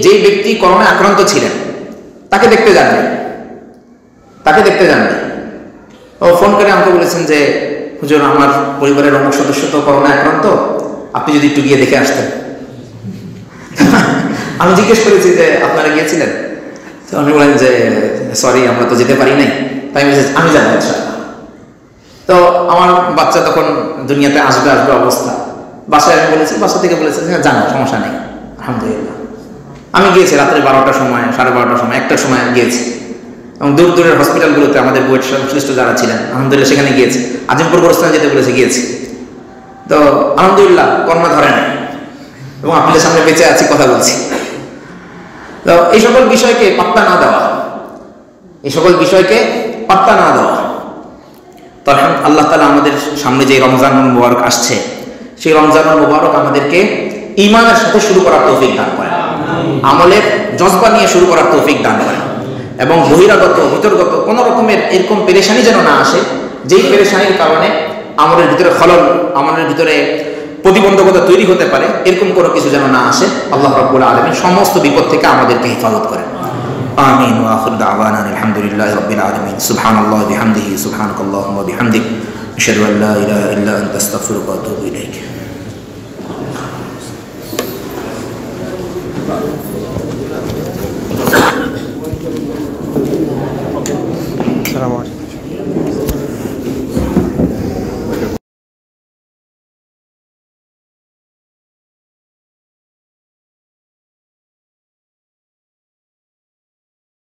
যেই ব্যক্তি করোনায় আক্রান্ত ছিলেন তাকে দেখতে যাননি। ও ফোন করে আমাকে বলেছেন যে হুজুর আমার পরিবারের অনেক সদস্য তো করোনায় আক্রান্ত, আপনি যদি একটু গিয়ে দেখে আসতেন। আমি জিজ্ঞেস করেছি যে আপনারা গিয়েছিলেন? তো উনি বলেন যে সরি আমরা তো যেতে পারি নাই। তাই আমি যাবো ইনশাআল্লাহ। তো আমার বাচ্চা তখন দুনিয়াতে আসবে অবস্থা, বাসায় আমি বলেছি, বাসা থেকে বলেছে জানো সমস্যা নেই আলহামদুলিল্লাহ। আমি গিয়েছি রাত্রে 12টার সময়, 12:30টার সময়, 1টার সময় গিয়েছি এবং দূর দূরের হসপিটালগুলোতে আমাদের বুয়েট সংশ্লিষ্ট যারা ছিলেন আলহামদুলিল্লাহ সেখানে গিয়েছি। আজিমপুর গোরস্থানে যেতে বলেছে গিয়েছি। তো আলহামদুলিল্লাহ করোনা ধরে নাই এবং আপনাদের সামনে বেঁচে আছি, কথা বলছি। তো এই সকল বিষয়কে পাত্তা না দেওয়া, তো আল্লাহ তাআলা আমাদের সামনে যে রমজানুল মুবারক আসছে সেই রমজানুল মুবারক আমাদেরকে ঈমানের সাথে শুরু করার তৌফিক দান করেন, আমলের জজবা নিয়ে শুরু করার তৌফিক দান করেন এবং বহিরাগত ভিতরগত কোনো রকমের এরকম পেরেশানি যেন না আসে যেই পেরেশানির কারণে আমাদের ভিতরে খলল, আমাদের ভিতরে প্রতিবন্ধকতা তৈরি হতে পারে, এরকম কোনো কিছু যেন না আসে। আল্লাহ রাব্বুল আলামিন সমস্ত বিপদ থেকে আমাদেরকে হেফাজত করেন। আমিন ওয়া আখিরু দাওয়ানা আলহামদুলিল্লাহি রাব্বিল আলামিন। সুবহানাল্লাহি বিহামদিহি সুবহানাকাল্লাহুম্মা ওয়া বিহামদিক আশহাদু আল লা ইলাহা ইল্লা আনতা আস্তাগফিরুকা ওয়া আতুবু ইলাইক। আসসালামু আলাইকুম।